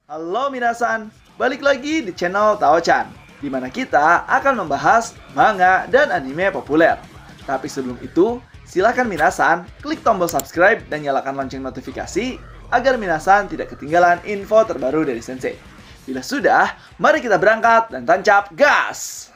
Halo minasan, balik lagi di channel Tao-chan, di mana kita akan membahas manga dan anime populer. Tapi sebelum itu, silakan minasan klik tombol subscribe dan nyalakan lonceng notifikasi agar minasan tidak ketinggalan info terbaru dari Sensei. Bila sudah, mari kita berangkat dan tancap gas!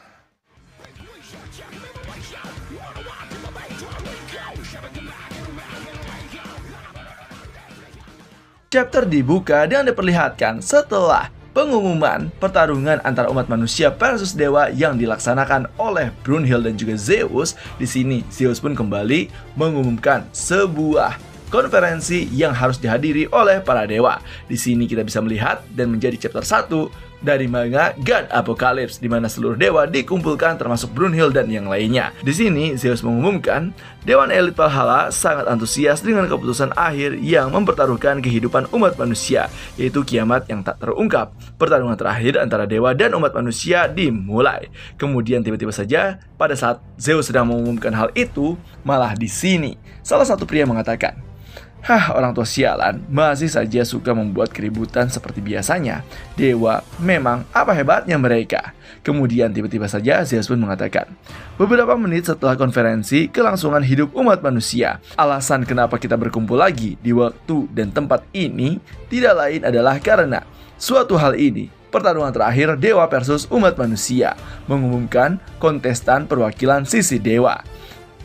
Chapter dibuka dan diperlihatkan setelah pengumuman pertarungan antara umat manusia versus dewa yang dilaksanakan oleh Brunhild dan juga Zeus. Di sini Zeus pun kembali mengumumkan sebuah konferensi yang harus dihadiri oleh para dewa. Di sini kita bisa melihat dan menjadi chapter 1 dari manga God Apocalypse, di mana seluruh dewa dikumpulkan termasuk Brunhild dan yang lainnya. Di sini Zeus mengumumkan Dewan Elit Valhalla sangat antusias dengan keputusan akhir yang mempertaruhkan kehidupan umat manusia, yaitu kiamat yang tak terungkap. Pertarungan terakhir antara dewa dan umat manusia dimulai. Kemudian tiba-tiba saja pada saat Zeus sedang mengumumkan hal itu, malah di sini salah satu pria mengatakan, orang tua sialan masih saja suka membuat keributan seperti biasanya. Dewa, memang apa hebatnya mereka? Kemudian tiba-tiba saja Zeus pun mengatakan, beberapa menit setelah konferensi kelangsungan hidup umat manusia, alasan kenapa kita berkumpul lagi di waktu dan tempat ini tidak lain adalah karena suatu hal ini, pertarungan terakhir dewa versus umat manusia, mengumumkan kontestan perwakilan sisi dewa.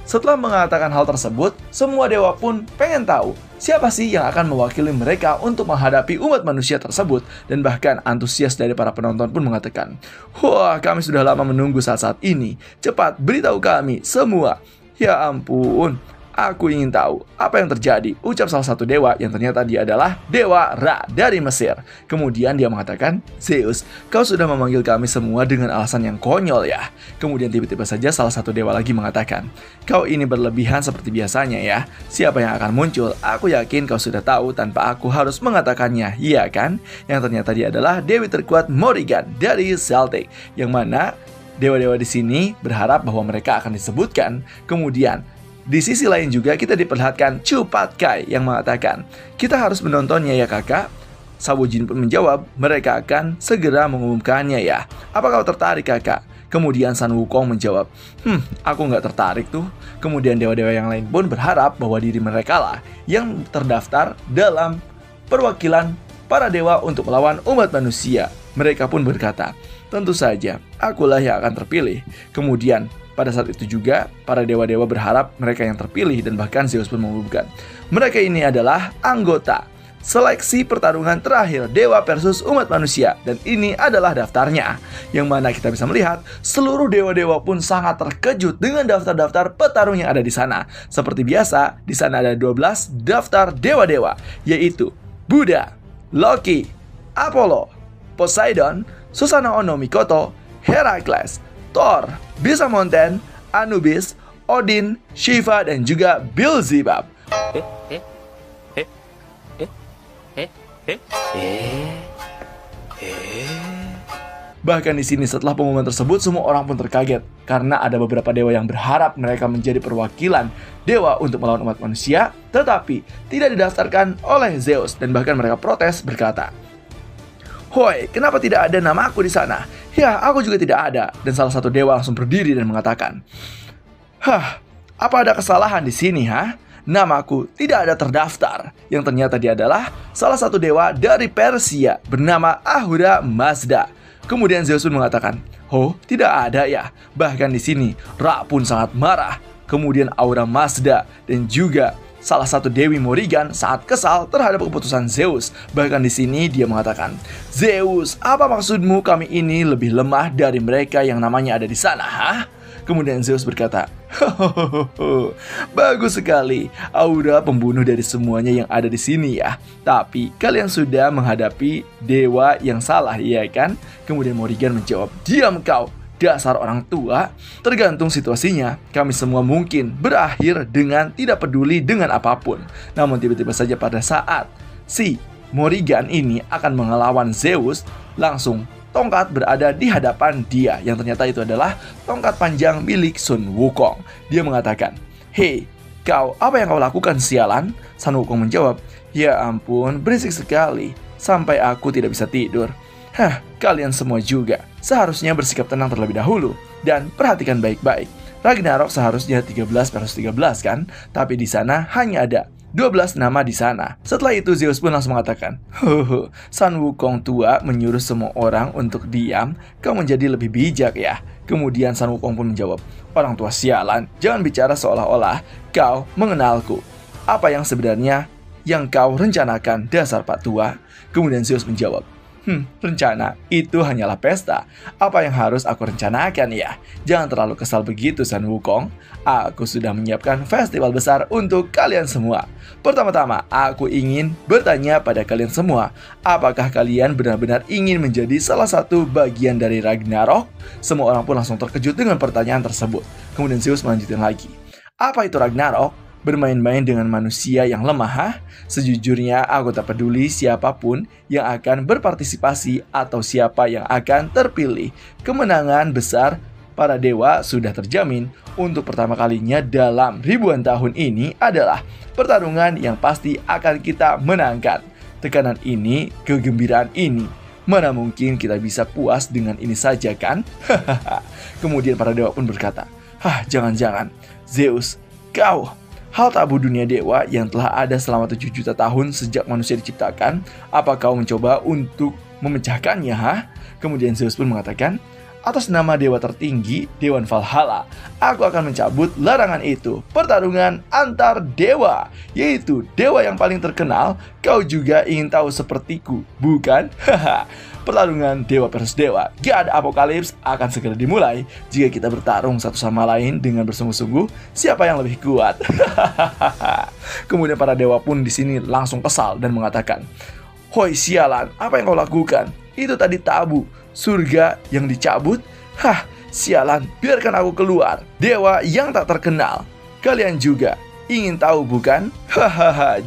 Setelah mengatakan hal tersebut, semua dewa pun pengen tahu siapa sih yang akan mewakili mereka untuk menghadapi umat manusia tersebut. Dan bahkan antusias dari para penonton pun mengatakan, wah, kami sudah lama menunggu saat-saat ini. Cepat beritahu kami semua. Ya ampun, aku ingin tahu apa yang terjadi, ucap salah satu dewa yang ternyata dia adalah Dewa Ra dari Mesir. Kemudian dia mengatakan, Zeus, kau sudah memanggil kami semua dengan alasan yang konyol ya. Kemudian tiba-tiba saja salah satu dewa lagi mengatakan, kau ini berlebihan seperti biasanya ya. Siapa yang akan muncul? Aku yakin kau sudah tahu tanpa aku harus mengatakannya, iya kan? Yang ternyata dia adalah Dewi terkuat Morrigan dari Celtic, yang mana dewa-dewa di sini berharap bahwa mereka akan disebutkan. Kemudian di sisi lain juga kita diperlihatkan Chu Patkai yang mengatakan, kita harus menontonnya ya kakak. Sabo Jin pun menjawab, mereka akan segera mengumumkannya ya. Apa kau tertarik kakak? Kemudian Sun Wukong menjawab, aku nggak tertarik tuh. Kemudian dewa-dewa yang lain pun berharap bahwa diri mereka lah yang terdaftar dalam perwakilan para dewa untuk melawan umat manusia. Mereka pun berkata, tentu saja akulah yang akan terpilih. Kemudian pada saat itu juga, para dewa-dewa berharap mereka yang terpilih dan bahkan Zeus pun mengumumkan, mereka ini adalah anggota seleksi pertarungan terakhir dewa versus umat manusia. Dan ini adalah daftarnya, yang mana kita bisa melihat seluruh dewa-dewa pun sangat terkejut dengan daftar-daftar petarung yang ada di sana. Seperti biasa, di sana ada 12 daftar dewa-dewa, yaitu Buddha, Loki, Apollo, Poseidon, Susanoo no Mikoto, Herakles, Thor, Bisa Mountain, Anubis, Odin, Shiva, dan juga Beelzebub. Bahkan di sini setelah pengumuman tersebut semua orang pun terkaget karena ada beberapa dewa yang berharap mereka menjadi perwakilan dewa untuk melawan umat manusia, tetapi tidak didaftarkan oleh Zeus dan bahkan mereka protes berkata, "Hoi, kenapa tidak ada nama aku di sana? Ya, aku juga tidak ada." Dan salah satu dewa langsung berdiri dan mengatakan, apa ada kesalahan di sini, Namaku tidak ada terdaftar. Yang ternyata dia adalah salah satu dewa dari Persia bernama Ahura Mazda. Kemudian Zeus pun mengatakan, tidak ada ya. Bahkan di sini Ra pun sangat marah. Kemudian Ahura Mazda dan juga salah satu Dewi Morrigan saat kesal terhadap keputusan Zeus. Bahkan di sini dia mengatakan, Zeus, apa maksudmu kami ini lebih lemah dari mereka yang namanya ada di sana, Kemudian Zeus berkata, bagus sekali, Ahura pembunuh dari semuanya yang ada di sini ya. Tapi kalian sudah menghadapi dewa yang salah, iya kan? Kemudian Morrigan menjawab, diam kau, dasar orang tua. Tergantung situasinya, kami semua mungkin berakhir dengan tidak peduli dengan apapun. Namun tiba-tiba saja pada saat si Morrigan ini akan mengelawan Zeus, langsung tongkat berada di hadapan dia, yang ternyata itu adalah tongkat panjang milik Sun Wukong. Dia mengatakan, hei, kau, apa yang kau lakukan sialan? Sun Wukong menjawab, ya ampun, berisik sekali. sampai aku tidak bisa tidur. Kalian semua juga seharusnya bersikap tenang terlebih dahulu dan perhatikan baik-baik. Ragnarok seharusnya 13/13 kan, tapi di sana hanya ada 12 nama di sana. Setelah itu Zeus pun langsung mengatakan, Sun Wukong tua menyuruh semua orang untuk diam, kau menjadi lebih bijak ya. Kemudian Sun Wukong pun menjawab, orang tua sialan, jangan bicara seolah-olah kau mengenalku. Apa yang sebenarnya yang kau rencanakan, dasar Pak Tua? Kemudian Zeus menjawab, rencana itu hanyalah pesta. Apa yang harus aku rencanakan ya? Jangan terlalu kesal begitu, Sun Wukong. Aku sudah menyiapkan festival besar untuk kalian semua. Pertama-tama, aku ingin bertanya pada kalian semua, apakah kalian benar-benar ingin menjadi salah satu bagian dari Ragnarok? Semua orang pun langsung terkejut dengan pertanyaan tersebut. Kemudian Zeus melanjutkan lagi, apa itu Ragnarok? Bermain-main dengan manusia yang lemah? Sejujurnya aku tak peduli siapapun yang akan berpartisipasi atau siapa yang akan terpilih. Kemenangan besar para dewa sudah terjamin. Untuk pertama kalinya dalam ribuan tahun ini adalah pertarungan yang pasti akan kita menangkan. Tekanan ini, kegembiraan ini, mana mungkin kita bisa puas dengan ini saja kan? Kemudian para dewa pun berkata, jangan-jangan Zeus, kau hal tabu dunia dewa yang telah ada selama 7 juta tahun sejak manusia diciptakan, apa kau mencoba untuk memecahkannya, Kemudian Zeus pun mengatakan, atas nama dewa tertinggi, Dewan Valhalla, aku akan mencabut larangan itu. Pertarungan antar dewa, yaitu dewa yang paling terkenal, kau juga ingin tahu sepertiku, bukan? Pertarungan dewa versus dewa, God Apocalypse akan segera dimulai. Jika kita bertarung satu sama lain dengan bersungguh-sungguh, siapa yang lebih kuat? Kemudian para dewa pun di sini langsung kesal dan mengatakan, hoi sialan, apa yang kau lakukan? Itu tadi tabu, surga yang dicabut? Sialan, biarkan aku keluar. Dewa yang tak terkenal, kalian juga ingin tahu bukan?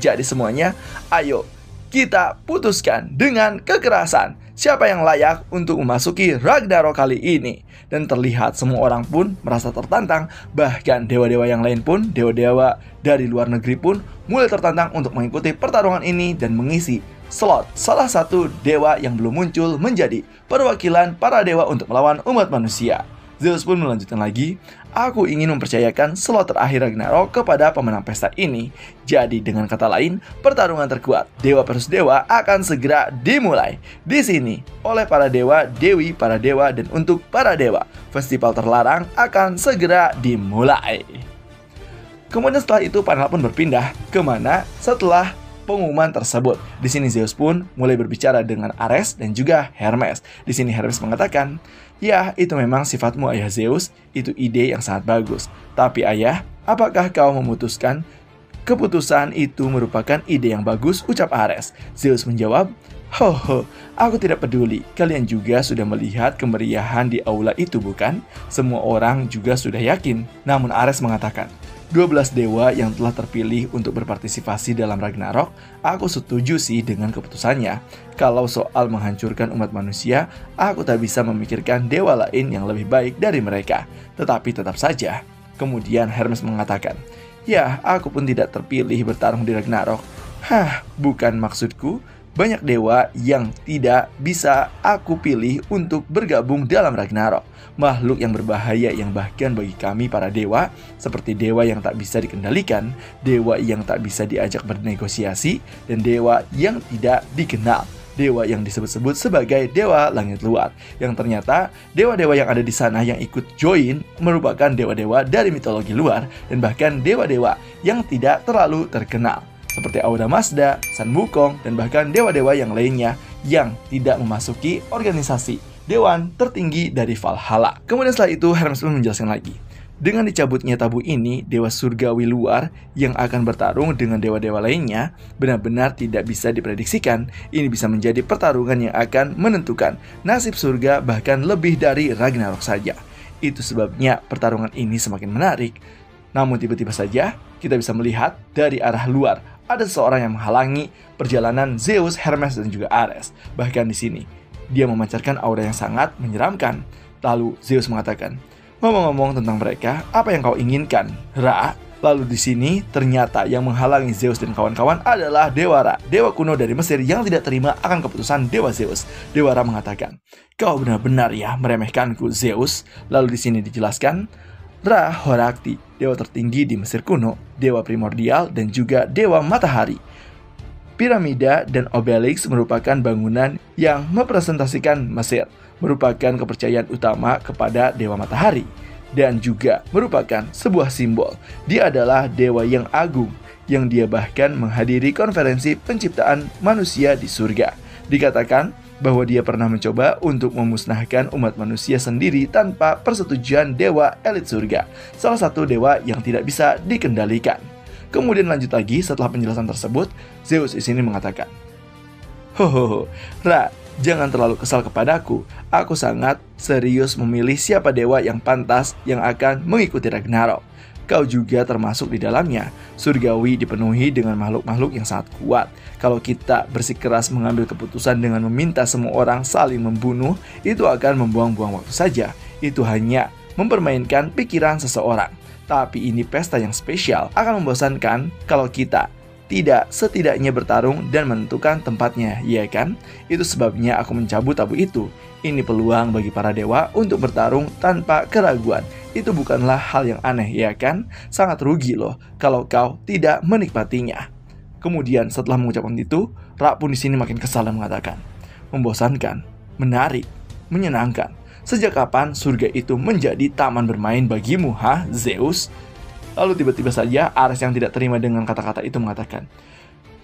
Jadi semuanya, ayo kita putuskan dengan kekerasan siapa yang layak untuk memasuki Ragnarok kali ini. Dan terlihat semua orang pun merasa tertantang. Bahkan dewa-dewa yang lain pun, dewa-dewa dari luar negeri pun mulai tertantang untuk mengikuti pertarungan ini dan mengisi slot salah satu dewa yang belum muncul menjadi perwakilan para dewa untuk melawan umat manusia. Zeus pun melanjutkan lagi, aku ingin mempercayakan slot terakhir Ragnarok kepada pemenang pesta ini. Jadi dengan kata lain, pertarungan terkuat dewa versus dewa akan segera dimulai di sini oleh para dewa, dewi, para dewa, dan untuk para dewa. Festival terlarang akan segera dimulai. Kemudian setelah itu panel pun berpindah kemana setelah pengumuman tersebut. Di sini Zeus pun mulai berbicara dengan Ares dan juga Hermes. Di sini Hermes mengatakan, ya, itu memang sifatmu ayah Zeus, itu ide yang sangat bagus. Tapi ayah, apakah kau memutuskan keputusan itu merupakan ide yang bagus? Ucap Ares. Zeus menjawab, aku tidak peduli. Kalian juga sudah melihat kemeriahan di aula itu bukan? Semua orang juga sudah yakin. Namun Ares mengatakan, 12 dewa yang telah terpilih untuk berpartisipasi dalam Ragnarok, aku setuju sih dengan keputusannya. Kalau soal menghancurkan umat manusia, aku tak bisa memikirkan dewa lain yang lebih baik dari mereka. Tetapi tetap saja. Kemudian Hermes mengatakan, ya, aku pun tidak terpilih bertarung di Ragnarok. Bukan maksudku. Banyak dewa yang tidak bisa aku pilih untuk bergabung dalam Ragnarok. Makhluk yang berbahaya yang bahkan bagi kami para dewa, seperti dewa yang tak bisa dikendalikan, dewa yang tak bisa diajak bernegosiasi, dan dewa yang tidak dikenal. Dewa yang disebut-sebut sebagai dewa langit luar, yang ternyata dewa-dewa yang ada di sana yang ikut join merupakan dewa-dewa dari mitologi luar, dan bahkan dewa-dewa yang tidak terlalu terkenal, seperti Auda Mazda, Sun Wukong, dan bahkan dewa-dewa yang lainnya yang tidak memasuki organisasi dewan tertinggi dari Valhalla. Kemudian setelah itu Hermes pun menjelaskan lagi, dengan dicabutnya tabu ini, dewa surgawi luar yang akan bertarung dengan dewa-dewa lainnya benar-benar tidak bisa diprediksikan. Ini bisa menjadi pertarungan yang akan menentukan nasib surga bahkan lebih dari Ragnarok saja. Itu sebabnya pertarungan ini semakin menarik. Namun tiba-tiba saja kita bisa melihat dari arah luar ada seseorang yang menghalangi perjalanan Zeus, Hermes, dan juga Ares. Bahkan di sini dia memancarkan aura yang sangat menyeramkan. Lalu Zeus mengatakan, ngomong-ngomong tentang mereka, apa yang kau inginkan, Ra? Lalu di sini ternyata yang menghalangi Zeus dan kawan-kawan adalah Dewa Ra, dewa kuno dari Mesir yang tidak terima akan keputusan Dewa Zeus. Dewa Ra mengatakan, "Kau benar-benar ya meremehkanku, Zeus." Lalu di sini dijelaskan, Ra Horakti, dewa tertinggi di Mesir kuno, dewa primordial dan juga dewa matahari. Piramida dan obelisk merupakan bangunan yang merepresentasikan Mesir, merupakan kepercayaan utama kepada dewa matahari, dan juga merupakan sebuah simbol. Dia adalah dewa yang agung, yang dia bahkan menghadiri konferensi penciptaan manusia di surga. Dikatakan bahwa dia pernah mencoba untuk memusnahkan umat manusia sendiri tanpa persetujuan dewa elit surga, salah satu dewa yang tidak bisa dikendalikan. Kemudian lanjut lagi setelah penjelasan tersebut, Zeus di sini mengatakan, "Hohoho, Ra, jangan terlalu kesal kepadaku. Aku sangat serius memilih siapa dewa yang pantas yang akan mengikuti Ragnarok. Kau juga termasuk di dalamnya. Surgawi dipenuhi dengan makhluk-makhluk yang sangat kuat. Kalau kita bersikeras mengambil keputusan dengan meminta semua orang saling membunuh, itu akan membuang-buang waktu saja. Itu hanya mempermainkan pikiran seseorang. Tapi ini pesta yang spesial, akan membosankan kalau kita tidak setidaknya bertarung dan menentukan tempatnya, ya kan? Itu sebabnya aku mencabut tabu itu. Ini peluang bagi para dewa untuk bertarung tanpa keraguan. Itu bukanlah hal yang aneh, ya kan? Sangat rugi loh kalau kau tidak menikmatinya." Kemudian setelah mengucapkan itu, Ra pun di sini makin kesal dan mengatakan, "Membosankan, menarik, menyenangkan. Sejak kapan surga itu menjadi taman bermain bagimu, Zeus?" Lalu tiba-tiba saja Ares yang tidak terima dengan kata-kata itu mengatakan,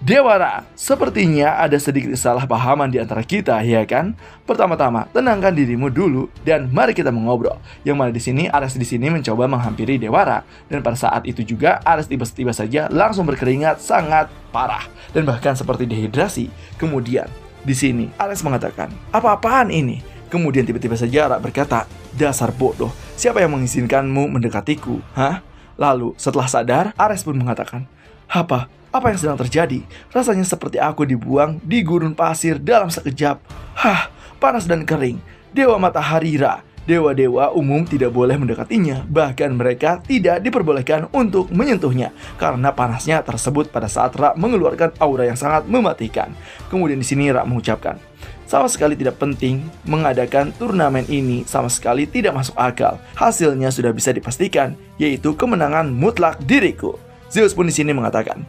"Dewa Ra, sepertinya ada sedikit kesalahpahaman di antara kita, ya kan? Pertama-tama, tenangkan dirimu dulu dan mari kita mengobrol." Yang mana di sini Ares di sini mencoba menghampiri Dewa Ra, dan pada saat itu juga Ares tiba-tiba saja langsung berkeringat sangat parah dan bahkan seperti dehidrasi. Kemudian di sini Ares mengatakan, "Apa-apaan ini?" Kemudian tiba-tiba saja Ra berkata, "Dasar bodoh, siapa yang mengizinkanmu mendekatiku, Lalu setelah sadar, Ares pun mengatakan, Apa yang sedang terjadi? Rasanya seperti aku dibuang di gurun pasir dalam sekejap. Panas dan kering. Dewa matahari Ra, dewa-dewa umum tidak boleh mendekatinya. Bahkan mereka tidak diperbolehkan untuk menyentuhnya karena panasnya tersebut pada saat Ra mengeluarkan aura yang sangat mematikan." Kemudian di sini Ra mengucapkan, "Sama sekali tidak penting mengadakan turnamen ini, sama sekali tidak masuk akal. Hasilnya sudah bisa dipastikan, yaitu kemenangan mutlak diriku." Zeus pun di sini mengatakan,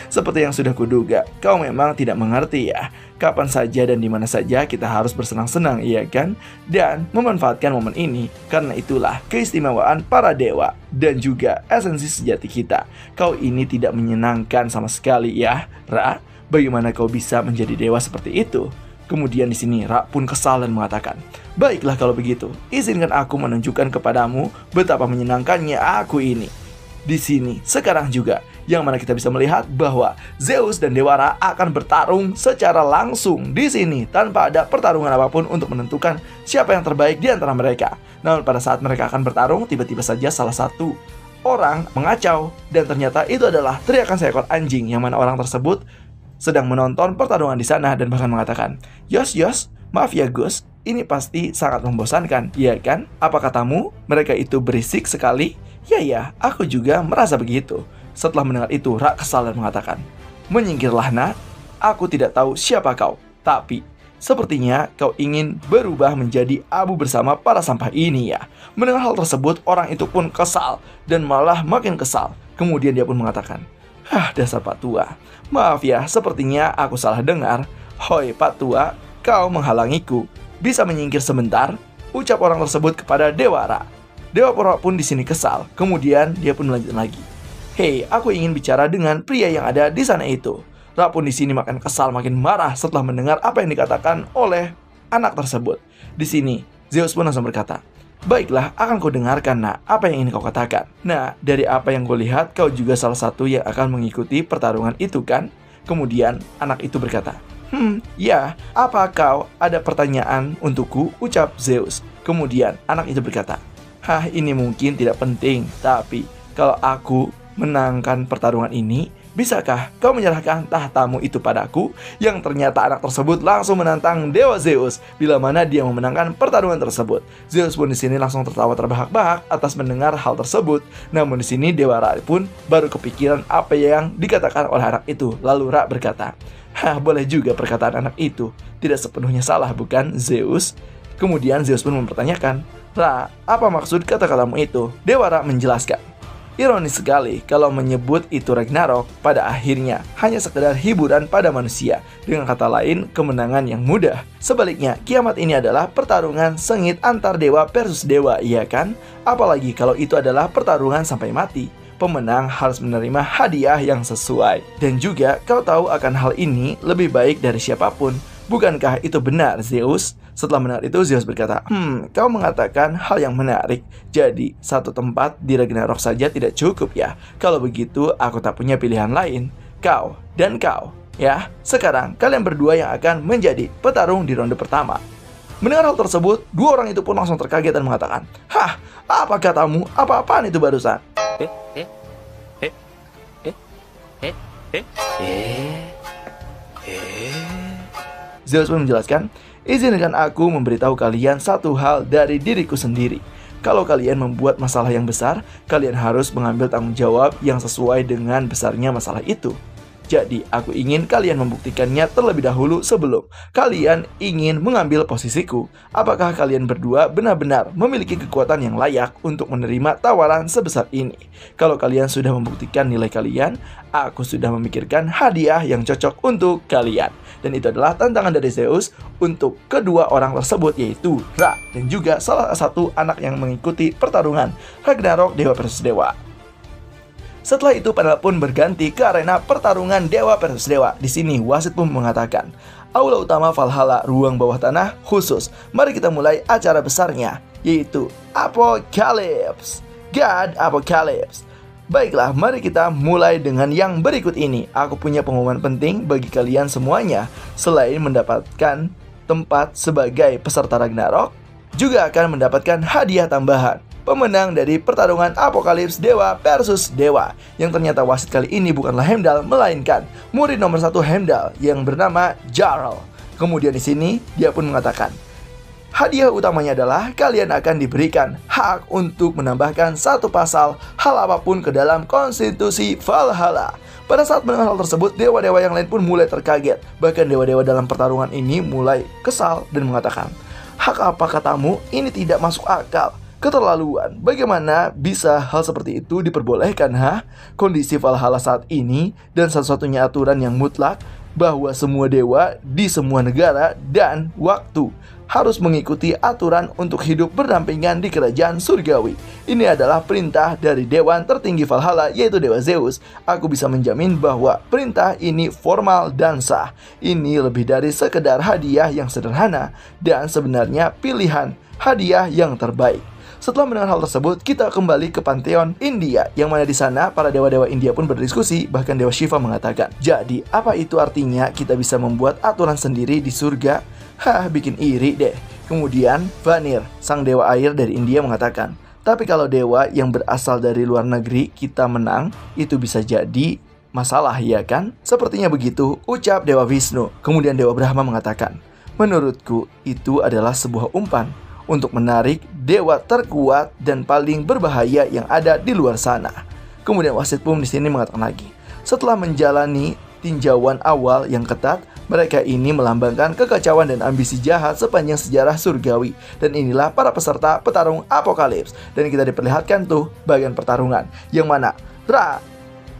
"Seperti yang sudah kuduga, kau memang tidak mengerti ya. Kapan saja dan di mana saja kita harus bersenang-senang, iya kan? Dan memanfaatkan momen ini, karena itulah keistimewaan para dewa dan juga esensi sejati kita. Kau ini tidak menyenangkan sama sekali ya, Ra. Bagaimana kau bisa menjadi dewa seperti itu?" Kemudian di sini Ra pun kesal dan mengatakan, "Baiklah kalau begitu, izinkan aku menunjukkan kepadamu betapa menyenangkannya aku ini." Di sini sekarang juga yang mana kita bisa melihat bahwa Zeus dan Dewa Ra akan bertarung secara langsung di sini tanpa ada pertarungan apapun untuk menentukan siapa yang terbaik di antara mereka. Namun pada saat mereka akan bertarung, tiba-tiba saja salah satu orang mengacau dan ternyata itu adalah teriakan seekor anjing, yang mana orang tersebut sedang menonton pertarungan di sana dan bahkan mengatakan, Yos, maaf ya Gus, ini pasti sangat membosankan, iya kan? Apa katamu? Mereka itu berisik sekali?" Ya, aku juga merasa begitu." Setelah mendengar itu, Ra kesal dan mengatakan, "Menyingkirlah nak, aku tidak tahu siapa kau, tapi sepertinya kau ingin berubah menjadi abu bersama para sampah ini ya." Mendengar hal tersebut, orang itu pun kesal dan malah makin kesal. Kemudian dia pun mengatakan, "Dasar Pak Tua, maaf ya, sepertinya aku salah dengar. Hoi Pak Tua, kau menghalangiku. Bisa menyingkir sebentar?" ucap orang tersebut kepada Dewa Ra. Dewa Ra pun di sini kesal. Kemudian dia pun melanjutkan lagi, "Hei, aku ingin bicara dengan pria yang ada di sana itu." Ra pun di sini makin kesal, makin marah setelah mendengar apa yang dikatakan oleh anak tersebut. Di sini Zeus pun langsung berkata, "Baiklah, akan kau dengarkan nak apa yang ingin kau katakan. Nah, dari apa yang kau lihat, kau juga salah satu yang akan mengikuti pertarungan itu kan?" Kemudian anak itu berkata, Ya, apa kau ada pertanyaan untukku?" ucap Zeus. Kemudian anak itu berkata, "Ini mungkin tidak penting, tapi kalau aku menangkan pertarungan ini, bisakah kau menyerahkan tahtamu itu padaku? Yang ternyata anak tersebut langsung menantang Dewa Zeus bila mana dia memenangkan pertarungan tersebut. Zeus pun di sini langsung tertawa terbahak-bahak atas mendengar hal tersebut. Namun di sini Dewa Ra pun baru kepikiran apa yang dikatakan oleh anak itu. Lalu Ra berkata, "Hah, boleh juga perkataan anak itu. Tidak sepenuhnya salah, bukan, Zeus?" Kemudian Zeus pun mempertanyakan, "Ra, apa maksud kata-katamu itu?" Dewa Ra menjelaskan, "Ironis sekali kalau menyebut itu Ragnarok pada akhirnya hanya sekedar hiburan pada manusia. Dengan kata lain, kemenangan yang mudah. Sebaliknya, kiamat ini adalah pertarungan sengit antar dewa versus dewa, iya kan? Apalagi kalau itu adalah pertarungan sampai mati. Pemenang harus menerima hadiah yang sesuai. Dan juga kau tahu akan hal ini lebih baik dari siapapun. Bukankah itu benar, Zeus?" Setelah mendengar itu, Zeus berkata, "Kau mengatakan hal yang menarik. Jadi, satu tempat di Ragnarok saja tidak cukup ya. Kalau begitu, aku tak punya pilihan lain. Kau dan kau. Ya, sekarang kalian berdua yang akan menjadi petarung di ronde pertama." Mendengar hal tersebut, dua orang itu pun langsung terkaget dan mengatakan, "Hah, apa katamu? Apa-apaan itu barusan?" Zeus pun menjelaskan, "Izinkan aku memberitahu kalian satu hal dari diriku sendiri. Kalau kalian membuat masalah yang besar, kalian harus mengambil tanggung jawab yang sesuai dengan besarnya masalah itu. Jadi, aku ingin kalian membuktikannya terlebih dahulu sebelum kalian ingin mengambil posisiku. Apakah kalian berdua benar-benar memiliki kekuatan yang layak untuk menerima tawaran sebesar ini? Kalau kalian sudah membuktikan nilai kalian, aku sudah memikirkan hadiah yang cocok untuk kalian." Dan itu adalah tantangan dari Zeus untuk kedua orang tersebut, yaitu Ra dan juga salah satu anak yang mengikuti pertarungan Ragnarok Dewa versus Dewa. Setelah itu panel pun berganti ke arena pertarungan Dewa versus Dewa. Di sini wasit pun mengatakan, "Aula utama Valhalla, ruang bawah tanah khusus. Mari kita mulai acara besarnya, yaitu Apocalypse. God Apocalypse. Baiklah, mari kita mulai dengan yang berikut ini. Aku punya pengumuman penting bagi kalian semuanya. Selain mendapatkan tempat sebagai peserta Ragnarok, juga akan mendapatkan hadiah tambahan. Pemenang dari pertarungan Apokalips Dewa versus Dewa." Yang ternyata wasit kali ini bukanlah Heimdall, melainkan murid nomor 1 Heimdall yang bernama Jarl. Kemudian di sini dia pun mengatakan, "Hadiah utamanya adalah kalian akan diberikan hak untuk menambahkan satu pasal hal apapun ke dalam konstitusi Valhalla." Pada saat mendengar hal tersebut, dewa-dewa yang lain pun mulai terkaget. Bahkan dewa-dewa dalam pertarungan ini mulai kesal dan mengatakan, "Hak apa katamu? Ini tidak masuk akal. Keterlaluan. Bagaimana bisa hal seperti itu diperbolehkan, ha? Kondisi Valhalla saat ini dan satu-satunya aturan yang mutlak bahwa semua dewa di semua negara dan waktu harus mengikuti aturan untuk hidup berdampingan di kerajaan surgawi. Ini adalah perintah dari dewan tertinggi Valhalla, yaitu Dewa Zeus. Aku bisa menjamin bahwa perintah ini formal dan sah. Ini lebih dari sekedar hadiah yang sederhana dan sebenarnya pilihan hadiah yang terbaik." Setelah mendengar hal tersebut, kita kembali ke Pantheon India, yang mana di sana para dewa-dewa India pun berdiskusi. Bahkan Dewa Shiva mengatakan, "Jadi, apa itu artinya kita bisa membuat aturan sendiri di surga? Hah, bikin iri deh." Kemudian Vanir, sang dewa air dari India, mengatakan, "Tapi kalau dewa yang berasal dari luar negeri kita menang, itu bisa jadi masalah, ya kan?" Sepertinya begitu ucap Dewa Vishnu. Kemudian Dewa Brahma mengatakan, "Menurutku itu adalah sebuah umpan untuk menarik dewa terkuat dan paling berbahaya yang ada di luar sana." Kemudian wasit pun di sini mengatakan lagi, "Setelah menjalani tinjauan awal yang ketat, mereka ini melambangkan kekacauan dan ambisi jahat sepanjang sejarah surgawi. Dan inilah para peserta petarung Apokalips." Dan kita diperlihatkan tuh bagian pertarungan, yang mana Ra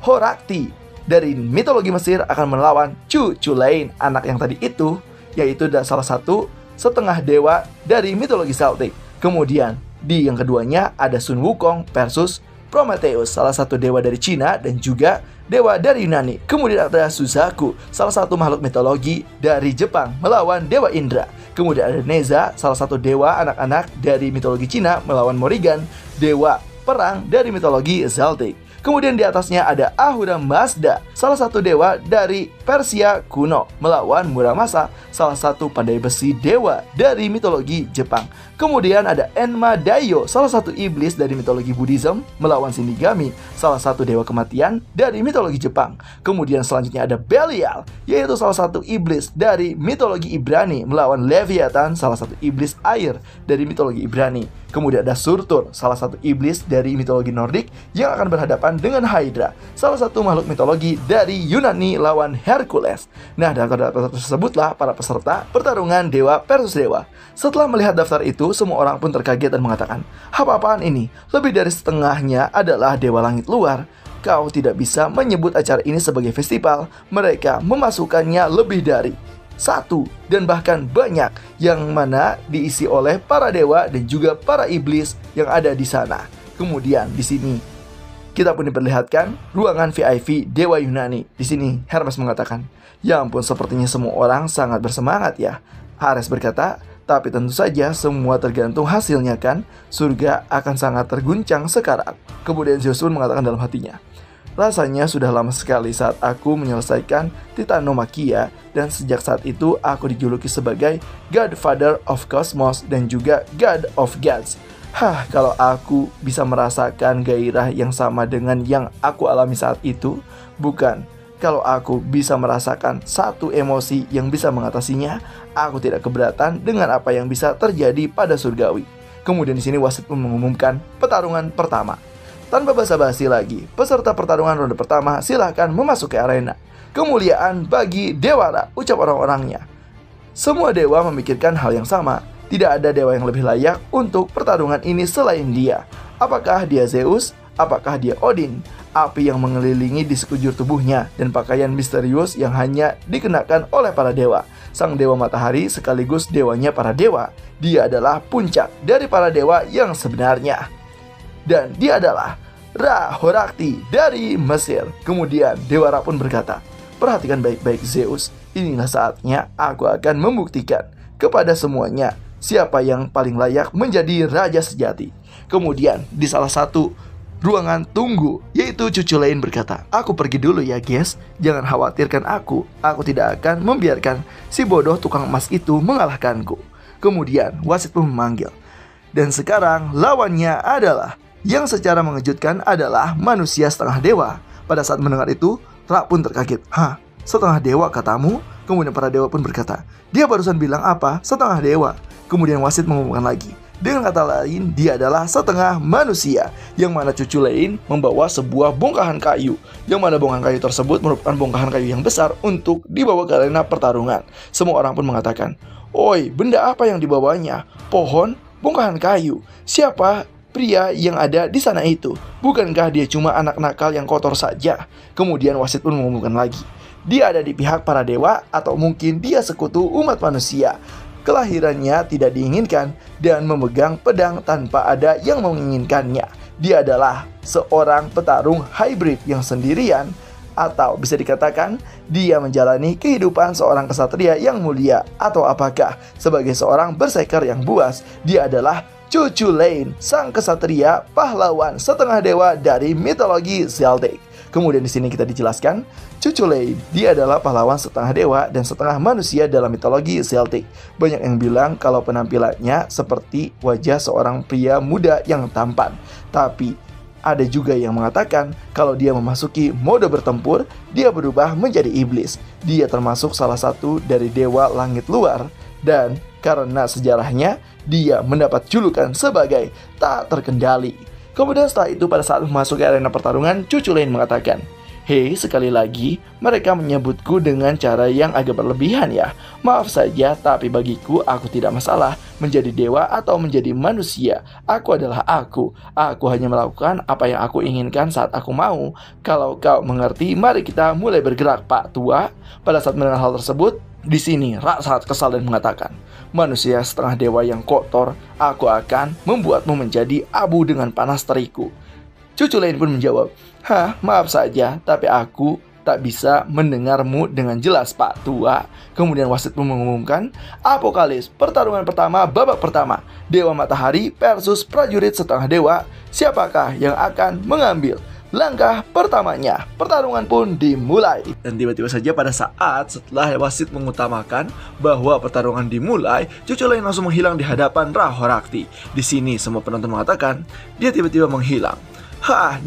Horakti dari mitologi Mesir akan melawan Cuchulainn, anak yang tadi itu, yaitu salah satu setengah dewa dari mitologi Celtic. Kemudian di yang keduanya ada Sun Wukong versus Prometheus, salah satu dewa dari Cina dan juga dewa dari Yunani. Kemudian ada Suzaku, salah satu makhluk mitologi dari Jepang, melawan dewa Indra. Kemudian ada Neza, salah satu dewa anak-anak dari mitologi Cina, melawan Morrigan, dewa perang dari mitologi Celtic. Kemudian di atasnya ada Ahura Mazda, salah satu dewa dari Persia kuno, melawan Muramasa, salah satu pandai besi dewa dari mitologi Jepang. Kemudian ada Enma Daioh, salah satu iblis dari mitologi Buddhism, melawan Shinigami, salah satu dewa kematian dari mitologi Jepang. Kemudian selanjutnya ada Belial, yaitu salah satu iblis dari mitologi Ibrani, melawan Leviathan, salah satu iblis air dari mitologi Ibrani. Kemudian ada Surtur, salah satu iblis dari mitologi Nordik yang akan berhadapan dengan Hydra, salah satu makhluk mitologi dari Yunani lawan Hercules. Nah, daftar-daftar tersebutlah para peserta pertarungan dewa versus dewa. Setelah melihat daftar itu, semua orang pun terkaget dan mengatakan, "Apa-apaan ini? Lebih dari setengahnya adalah dewa langit luar. Kau tidak bisa menyebut acara ini sebagai festival. Mereka memasukkannya lebih dari satu dan bahkan banyak, yang mana diisi oleh para dewa dan juga para iblis yang ada di sana." Kemudian di sini kita pun diperlihatkan ruangan VIP dewa Yunani. Di sini Hermes mengatakan, "Ya ampun, sepertinya semua orang sangat bersemangat ya." Ares berkata, "Tapi tentu saja semua tergantung hasilnya kan. Surga akan sangat terguncang sekarang." Kemudian Zeus pun mengatakan dalam hatinya, "Rasanya sudah lama sekali saat aku menyelesaikan Titanomakia, dan sejak saat itu aku dijuluki sebagai Godfather of Cosmos dan juga God of Gods. Kalau aku bisa merasakan gairah yang sama dengan yang aku alami saat itu, bukan, kalau aku bisa merasakan satu emosi yang bisa mengatasinya, aku tidak keberatan dengan apa yang bisa terjadi pada surgawi." Kemudian di sini wasit pun mengumumkan pertarungan pertama. Tanpa basa-basi lagi, peserta pertarungan ronde pertama silahkan memasuki arena. "Kemuliaan bagi Dewara," ucap orang-orangnya. Semua dewa memikirkan hal yang sama. Tidak ada dewa yang lebih layak untuk pertarungan ini selain dia. Apakah dia Zeus? Apakah dia Odin? Api yang mengelilingi di sekujur tubuhnya dan pakaian misterius yang hanya dikenakan oleh para dewa. Sang dewa matahari sekaligus dewanya para dewa. Dia adalah puncak dari para dewa yang sebenarnya. Dan dia adalah Ra Horakti dari Mesir. Kemudian Dewa Ra pun berkata, "Perhatikan baik-baik Zeus, inilah saatnya aku akan membuktikan kepada semuanya siapa yang paling layak menjadi raja sejati." Kemudian di salah satu ruangan tunggu, yaitu cucu lain berkata, "Aku pergi dulu ya guys, jangan khawatirkan aku tidak akan membiarkan si bodoh tukang emas itu mengalahkanku." Kemudian wasit pun memanggil, dan sekarang lawannya adalah, yang secara mengejutkan adalah manusia setengah dewa. Pada saat mendengar itu, Ra pun terkaget. Setengah dewa katamu?" Kemudian para dewa pun berkata, "Dia barusan bilang apa? Setengah dewa." Kemudian wasit mengumumkan lagi, dengan kata lain, dia adalah setengah manusia. Yang mana cucu lain membawa sebuah bongkahan kayu, yang mana bongkahan kayu tersebut merupakan bongkahan kayu yang besar untuk dibawa ke arena pertarungan. Semua orang pun mengatakan, "Oi, benda apa yang dibawanya? Pohon? Bongkahan kayu? Siapa pria yang ada di sana itu? Bukankah dia cuma anak nakal yang kotor saja?" Kemudian wasit pun mengumumkan lagi, dia ada di pihak para dewa atau mungkin dia sekutu umat manusia. Kelahirannya tidak diinginkan dan memegang pedang tanpa ada yang menginginkannya. Dia adalah seorang petarung hybrid yang sendirian, atau bisa dikatakan dia menjalani kehidupan seorang kesatria yang mulia, atau apakah sebagai seorang berserker yang buas. Dia adalah cucu Lain, sang kesatria pahlawan setengah dewa dari mitologi Celtic. Kemudian di sini kita dijelaskan, cucu Lain, dia adalah pahlawan setengah dewa dan setengah manusia dalam mitologi Celtic. Banyak yang bilang kalau penampilannya seperti wajah seorang pria muda yang tampan. Tapi ada juga yang mengatakan kalau dia memasuki mode bertempur, dia berubah menjadi iblis. Dia termasuk salah satu dari dewa langit luar. Dan karena sejarahnya, dia mendapat julukan sebagai tak terkendali. Kemudian setelah itu, pada saat memasuki arena pertarungan, cucu Lain mengatakan, "Hei, sekali lagi, mereka menyebutku dengan cara yang agak berlebihan ya. Maaf saja, tapi bagiku aku tidak masalah menjadi dewa atau menjadi manusia. Aku adalah aku. Aku hanya melakukan apa yang aku inginkan saat aku mau. Kalau kau mengerti, mari kita mulai bergerak, Pak Tua." Pada saat mendengar hal tersebut, di sini Ra sangat kesal dan mengatakan, "Manusia setengah dewa yang kotor, aku akan membuatmu menjadi abu dengan panas teriku." Cucu Lain pun menjawab, "Maaf saja, tapi aku tak bisa mendengarmu dengan jelas, Pak Tua." Kemudian wasit pun mengumumkan, Apokalis, pertarungan pertama, babak pertama, Dewa Matahari versus prajurit setengah dewa. Siapakah yang akan mengambil langkah pertamanya, pertarungan pun dimulai. Dan tiba-tiba saja pada saat setelah wasit mengutamakan bahwa pertarungan dimulai, Cucu Lain langsung menghilang di hadapan Rahorakti. Di sini semua penonton mengatakan dia tiba-tiba menghilang.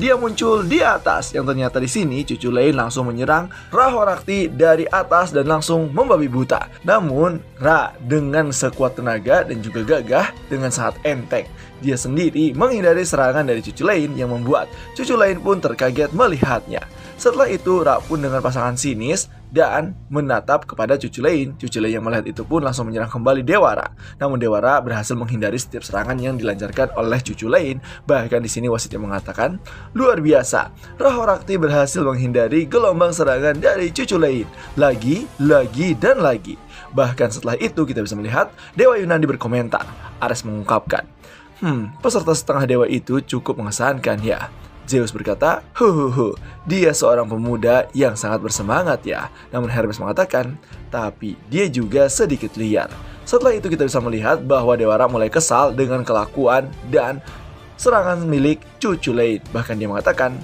Dia muncul di atas. Yang ternyata di sini Cucu Lain langsung menyerang Rahorakti dari atas dan langsung membabi buta. Namun Ra dengan sekuat tenaga dan juga gagah dengan sangat enteng, dia sendiri menghindari serangan dari Cucu Lain yang membuat Cucu Lain pun terkaget melihatnya. Setelah itu Ra pun dengan pasangan sinis dan menatap kepada Cucu Lain. Cucu Lain yang melihat itu pun langsung menyerang kembali Dewara. Namun Dewara berhasil menghindari setiap serangan yang dilancarkan oleh Cucu Lain. Bahkan di sini wasit yang mengatakan, luar biasa, Rahorakti berhasil menghindari gelombang serangan dari Cucu Lain. Lagi, dan lagi. Bahkan setelah itu kita bisa melihat Dewa Yunani berkomentar. Ares mengungkapkan, peserta setengah dewa itu cukup mengesankan ya. Zeus berkata, dia seorang pemuda yang sangat bersemangat ya. Namun Hermes mengatakan, tapi dia juga sedikit liar. Setelah itu kita bisa melihat bahwa Dewara mulai kesal dengan kelakuan dan serangan milik Cucu Lain. Bahkan dia mengatakan,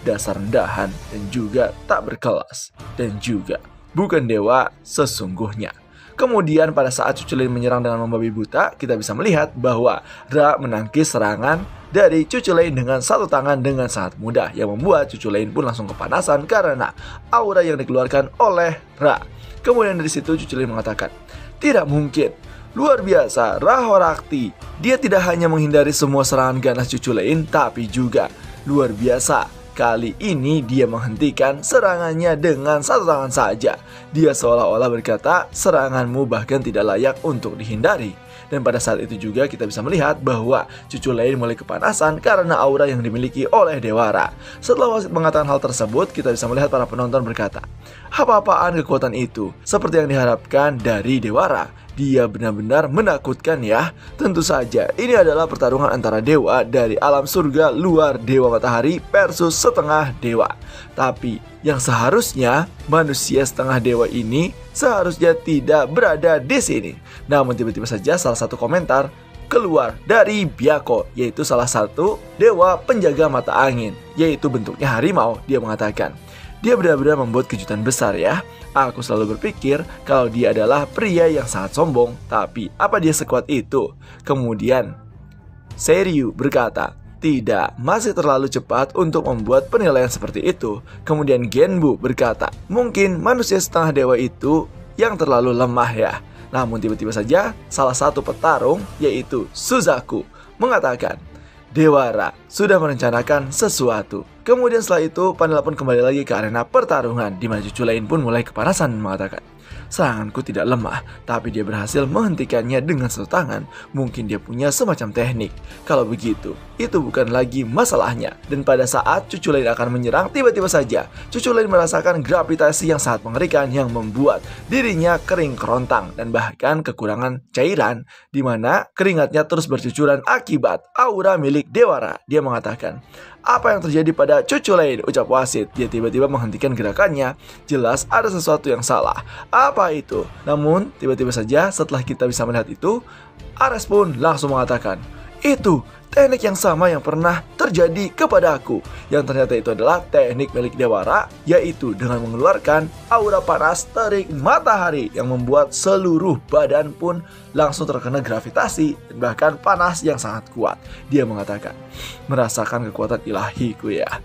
dasar rendahan dan juga tak berkelas. Dan juga bukan dewa sesungguhnya. Kemudian pada saat Cucu Lain menyerang dengan membabi buta, kita bisa melihat bahwa Ra menangkis serangan dari Cucu Lain dengan satu tangan dengan sangat mudah, yang membuat Cucu Lain pun langsung kepanasan karena aura yang dikeluarkan oleh Ra. Kemudian dari situ Cucu Lain mengatakan, tidak mungkin, luar biasa, Rahorakti. Dia tidak hanya menghindari semua serangan ganas Cucu Lain, tapi juga luar biasa. Kali ini dia menghentikan serangannya dengan satu tangan saja. Dia seolah-olah berkata, seranganmu bahkan tidak layak untuk dihindari. Dan pada saat itu juga kita bisa melihat bahwa Cucu Lain mulai kepanasan karena aura yang dimiliki oleh Dewara. Setelah wasit mengatakan hal tersebut, kita bisa melihat para penonton berkata, apa-apaan kekuatan itu? Seperti yang diharapkan dari Dewara. Dia benar-benar menakutkan ya. Tentu saja ini adalah pertarungan antara dewa dari alam surga luar Dewa Matahari versus setengah dewa. Tapi yang seharusnya manusia setengah dewa ini seharusnya tidak berada di sini. Namun tiba-tiba saja salah satu komentar keluar dari Byakko, yaitu salah satu dewa penjaga mata angin, yaitu bentuknya harimau. Dia mengatakan, dia benar-benar membuat kejutan besar ya. Aku selalu berpikir kalau dia adalah pria yang sangat sombong, tapi apa dia sekuat itu? Kemudian Seiryu berkata, tidak, masih terlalu cepat untuk membuat penilaian seperti itu. Kemudian Genbu berkata, mungkin manusia setengah dewa itu yang terlalu lemah ya. Namun tiba-tiba saja salah satu petarung, yaitu Suzaku, mengatakan, Dewara sudah merencanakan sesuatu. Kemudian setelah itu Pandala pun kembali lagi ke arena pertarungan, di mana Cucu Lain pun mulai kepanasan dan mengatakan, seranganku tidak lemah, tapi dia berhasil menghentikannya dengan satu tangan. Mungkin dia punya semacam teknik. Kalau begitu, itu bukan lagi masalahnya. Dan pada saat Cucu Lain akan menyerang, tiba-tiba saja Cucu Lain merasakan gravitasi yang sangat mengerikan yang membuat dirinya kering kerontang dan bahkan kekurangan cairan, di mana keringatnya terus bercucuran akibat aura milik Dewara. Dia mengatakan, apa yang terjadi pada Cucu Lain? Ucap wasit. Dia tiba-tiba menghentikan gerakannya. Jelas ada sesuatu yang salah. Apa itu? Namun tiba-tiba saja setelah kita bisa melihat itu, Ares pun langsung mengatakan, itu teknik yang sama yang pernah terjadi kepada aku. Yang ternyata itu adalah teknik milik Dewara, yaitu dengan mengeluarkan aura panas terik matahari yang membuat seluruh badan pun langsung terkena gravitasi dan bahkan panas yang sangat kuat. Dia mengatakan, merasakan kekuatan ilahiku ya.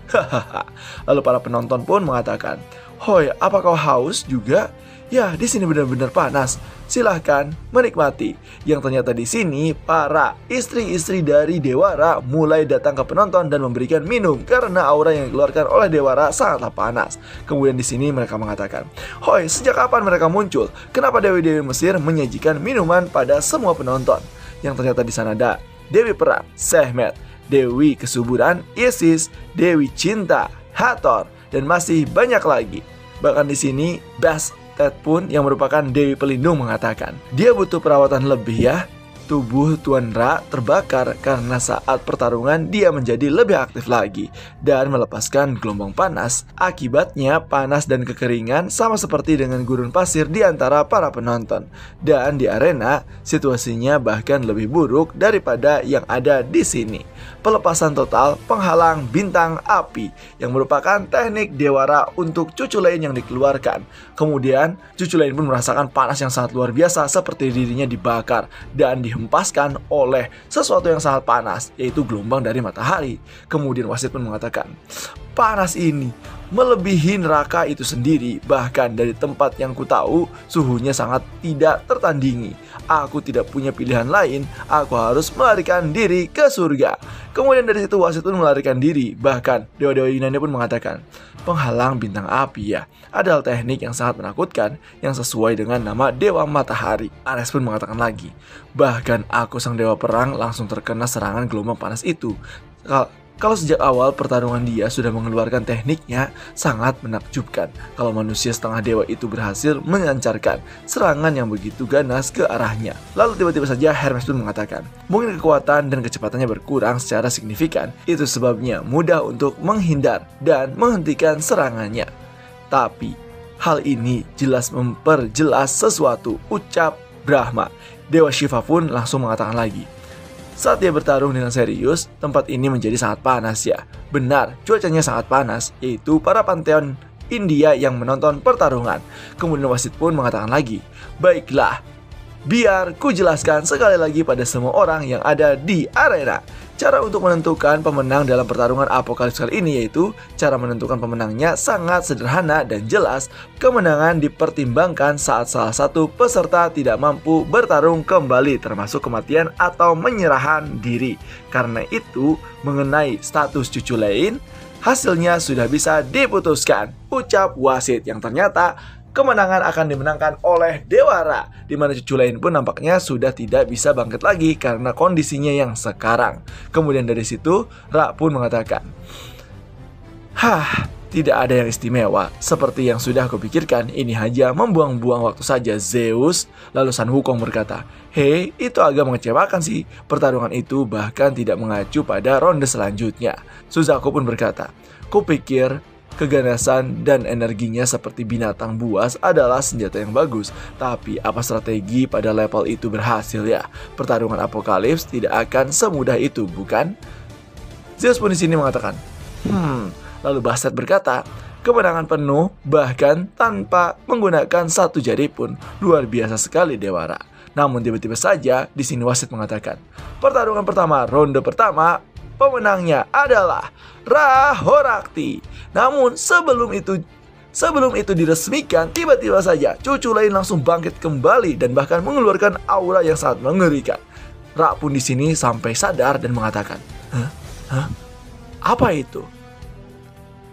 Lalu para penonton pun mengatakan, hoi, apa kau haus juga? Ya, di sini benar-benar panas. Silahkan menikmati. Yang ternyata di sini para istri-istri dari Dewara mulai datang ke penonton dan memberikan minum karena aura yang dikeluarkan oleh Dewara sangatlah panas. Kemudian di sini mereka mengatakan, hoi, sejak kapan mereka muncul? Kenapa dewi-dewi Mesir menyajikan minuman pada semua penonton? Yang ternyata di sana ada Dewi Perang, Sekhmet, Dewi Kesuburan, Isis, Dewi Cinta, Hathor, dan masih banyak lagi. Bahkan di sini Bastet pun yang merupakan Dewi Pelindung mengatakan, dia butuh perawatan lebih ya. Tubuh Tuan Ra terbakar karena saat pertarungan dia menjadi lebih aktif lagi dan melepaskan gelombang panas. Akibatnya panas dan kekeringan sama seperti dengan gurun pasir di antara para penonton. Dan di arena situasinya bahkan lebih buruk daripada yang ada di sini. Pelepasan total penghalang bintang api yang merupakan teknik Dewa Ra untuk Cucu Lain yang dikeluarkan. Kemudian Cucu Lain pun merasakan panas yang sangat luar biasa seperti dirinya dibakar dan dihempaskan oleh sesuatu yang sangat panas, yaitu gelombang dari matahari. Kemudian wasit pun mengatakan, panas ini melebihi neraka itu sendiri. Bahkan dari tempat yang ku tahu, suhunya sangat tidak tertandingi. Aku tidak punya pilihan lain, aku harus melarikan diri ke surga. Kemudian dari situ wasit pun melarikan diri. Bahkan dewa-dewa Yunani pun mengatakan, penghalang bintang api ya adalah teknik yang sangat menakutkan yang sesuai dengan nama Dewa Matahari. Ares pun mengatakan lagi, bahkan aku sang dewa perang langsung terkena serangan gelombang panas itu. Kalau sejak awal pertarungan dia sudah mengeluarkan tekniknya, sangat menakjubkan kalau manusia setengah dewa itu berhasil mengancarkan serangan yang begitu ganas ke arahnya. Lalu tiba-tiba saja Hermes pun mengatakan, mungkin kekuatan dan kecepatannya berkurang secara signifikan, itu sebabnya mudah untuk menghindar dan menghentikan serangannya. Tapi hal ini jelas memperjelas sesuatu, ucap Brahma. Dewa Shiva pun langsung mengatakan lagi, saat dia bertarung dengan serius, tempat ini menjadi sangat panas ya. Benar, cuacanya sangat panas, yaitu para pantheon India yang menonton pertarungan. Kemudian wasit pun mengatakan lagi, baiklah, biar ku jelaskan sekali lagi pada semua orang yang ada di arena. Cara untuk menentukan pemenang dalam pertarungan apokalips kali ini yaitu cara menentukan pemenangnya sangat sederhana dan jelas. Kemenangan dipertimbangkan saat salah satu peserta tidak mampu bertarung kembali, termasuk kematian atau menyerahan diri. Karena itu, mengenai status Cucu Lain, hasilnya sudah bisa diputuskan, ucap wasit yang ternyata kemenangan akan dimenangkan oleh Dewa Ra, di mana Cucu Lain pun nampaknya sudah tidak bisa bangkit lagi karena kondisinya yang sekarang. Kemudian dari situ Ra pun mengatakan, tidak ada yang istimewa. Seperti yang sudah aku pikirkan, ini hanya membuang-buang waktu saja, Zeus. Lalu Sun Wukong berkata, hei, itu agak mengecewakan sih. Pertarungan itu bahkan tidak mengacu pada ronde selanjutnya. Suzaku pun berkata, kupikir keganasan dan energinya seperti binatang buas adalah senjata yang bagus. Tapi apa strategi pada level itu berhasil ya? Pertarungan apokalips tidak akan semudah itu, bukan? Zeus pun di sini mengatakan, Lalu Bastet berkata, kemenangan penuh bahkan tanpa menggunakan satu jari pun. Luar biasa sekali Dewa Ra. Namun tiba-tiba saja di sini wasit mengatakan, pertarungan pertama, ronde pertama, pemenangnya adalah Rahorakti. Namun sebelum itu diresmikan, tiba-tiba saja Cucu Lain langsung bangkit kembali dan bahkan mengeluarkan aura yang sangat mengerikan. Ra pun di sini sampai sadar dan mengatakan, apa itu?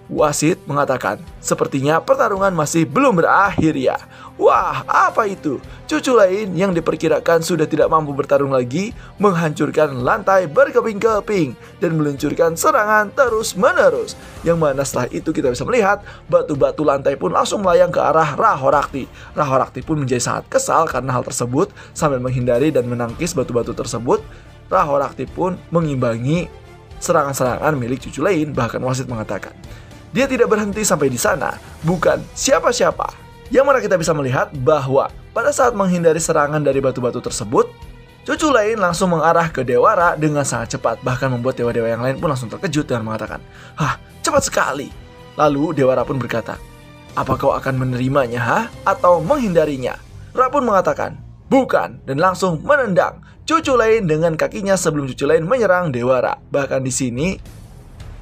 Wasit mengatakan, sepertinya pertarungan masih belum berakhir ya. Wah, apa itu? Cucu Lain yang diperkirakan sudah tidak mampu bertarung lagi, menghancurkan lantai berkeping-keping dan meluncurkan serangan terus-menerus. Yang mana setelah itu kita bisa melihat batu-batu lantai pun langsung melayang ke arah Rahorakti. Rahorakti pun menjadi sangat kesal karena hal tersebut. Sambil menghindari dan menangkis batu-batu tersebut, Rahorakti pun mengimbangi serangan-serangan milik Cucu Lain. Bahkan wasit mengatakan, dia tidak berhenti sampai di sana, bukan siapa-siapa. Yang mana kita bisa melihat bahwa pada saat menghindari serangan dari batu-batu tersebut, Cucu Lain langsung mengarah ke Dewa Ra dengan sangat cepat. Bahkan membuat dewa-dewa yang lain pun langsung terkejut dan mengatakan, cepat sekali. Lalu Dewa Ra pun berkata, apa kau akan menerimanya atau menghindarinya? Ra pun mengatakan, bukan, dan langsung menendang Cucu Lain dengan kakinya sebelum Cucu Lain menyerang Dewa Ra. Bahkan di sini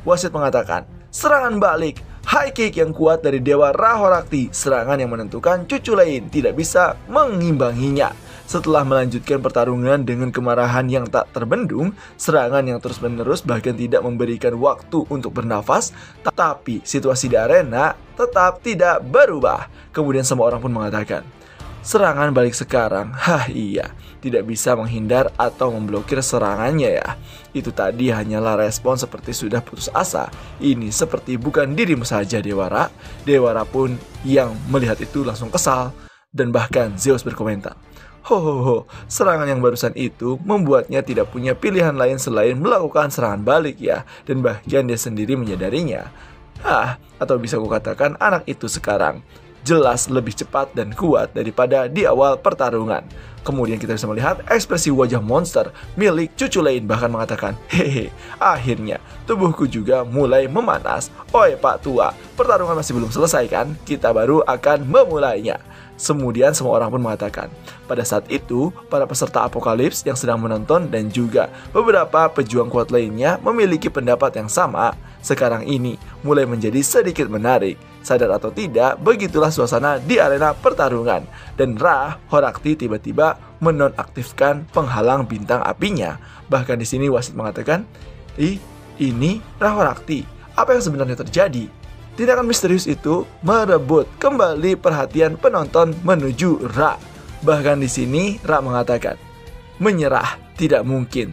wasit mengatakan, serangan balik, high kick yang kuat dari Dewa Rahorakti, serangan yang menentukan Cucu Lain tidak bisa mengimbanginya. Setelah melanjutkan pertarungan dengan kemarahan yang tak terbendung, serangan yang terus-menerus bahkan tidak memberikan waktu untuk bernafas, tapi situasi di arena tetap tidak berubah. Kemudian semua orang pun mengatakan, serangan balik sekarang, iya, tidak bisa menghindar atau memblokir serangannya ya. Itu tadi hanyalah respon seperti sudah putus asa. Ini seperti bukan dirimu saja Dewa Ra. Dewa Ra pun yang melihat itu langsung kesal. Dan bahkan Zeus berkomentar, Serangan yang barusan itu membuatnya tidak punya pilihan lain selain melakukan serangan balik ya. Dan bahkan dia sendiri menyadarinya. Atau bisa kukatakan anak itu sekarang jelas lebih cepat dan kuat daripada di awal pertarungan. Kemudian kita bisa melihat ekspresi wajah monster milik cucu lain bahkan mengatakan, akhirnya tubuhku juga mulai memanas. Oi Pak Tua, pertarungan masih belum selesai kan? Kita baru akan memulainya. Kemudian semua orang pun mengatakan. Pada saat itu, para peserta Apokalips yang sedang menonton dan juga beberapa pejuang kuat lainnya memiliki pendapat yang sama. Sekarang ini mulai menjadi sedikit menarik. Sadar atau tidak, begitulah suasana di arena pertarungan. Dan Ra Horakti tiba-tiba menonaktifkan penghalang bintang apinya. Bahkan di sini wasit mengatakan, ini Ra Horakti. Apa yang sebenarnya terjadi? Tindakan misterius itu merebut kembali perhatian penonton menuju Ra. Bahkan di sini Ra mengatakan, menyerah tidak mungkin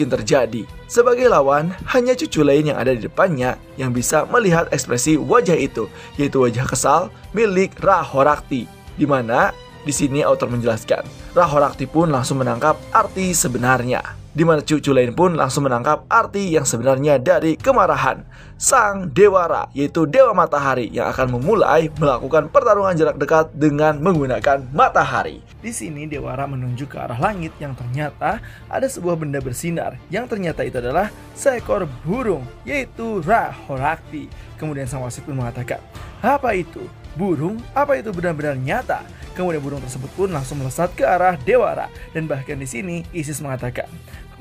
terjadi. Sebagai lawan, hanya cucu lain yang ada di depannya yang bisa melihat ekspresi wajah itu, yaitu wajah kesal milik Ra Horakti. Di mana di sini author menjelaskan, Ra Horakti pun langsung menangkap arti sebenarnya. Di mana cucu lain pun langsung menangkap arti yang sebenarnya dari kemarahan sang Dewa Ra, yaitu Dewa Matahari yang akan memulai melakukan pertarungan jarak dekat dengan menggunakan matahari. Di sini Dewa Ra menunjuk ke arah langit yang ternyata ada sebuah benda bersinar yang ternyata itu adalah seekor burung, yaitu Ra Horakti. Kemudian sang wasit pun mengatakan, apa itu? Burung? Apa itu benar-benar nyata? Kemudian burung tersebut pun langsung melesat ke arah Dewa Ra. Dan bahkan di sini Isis mengatakan,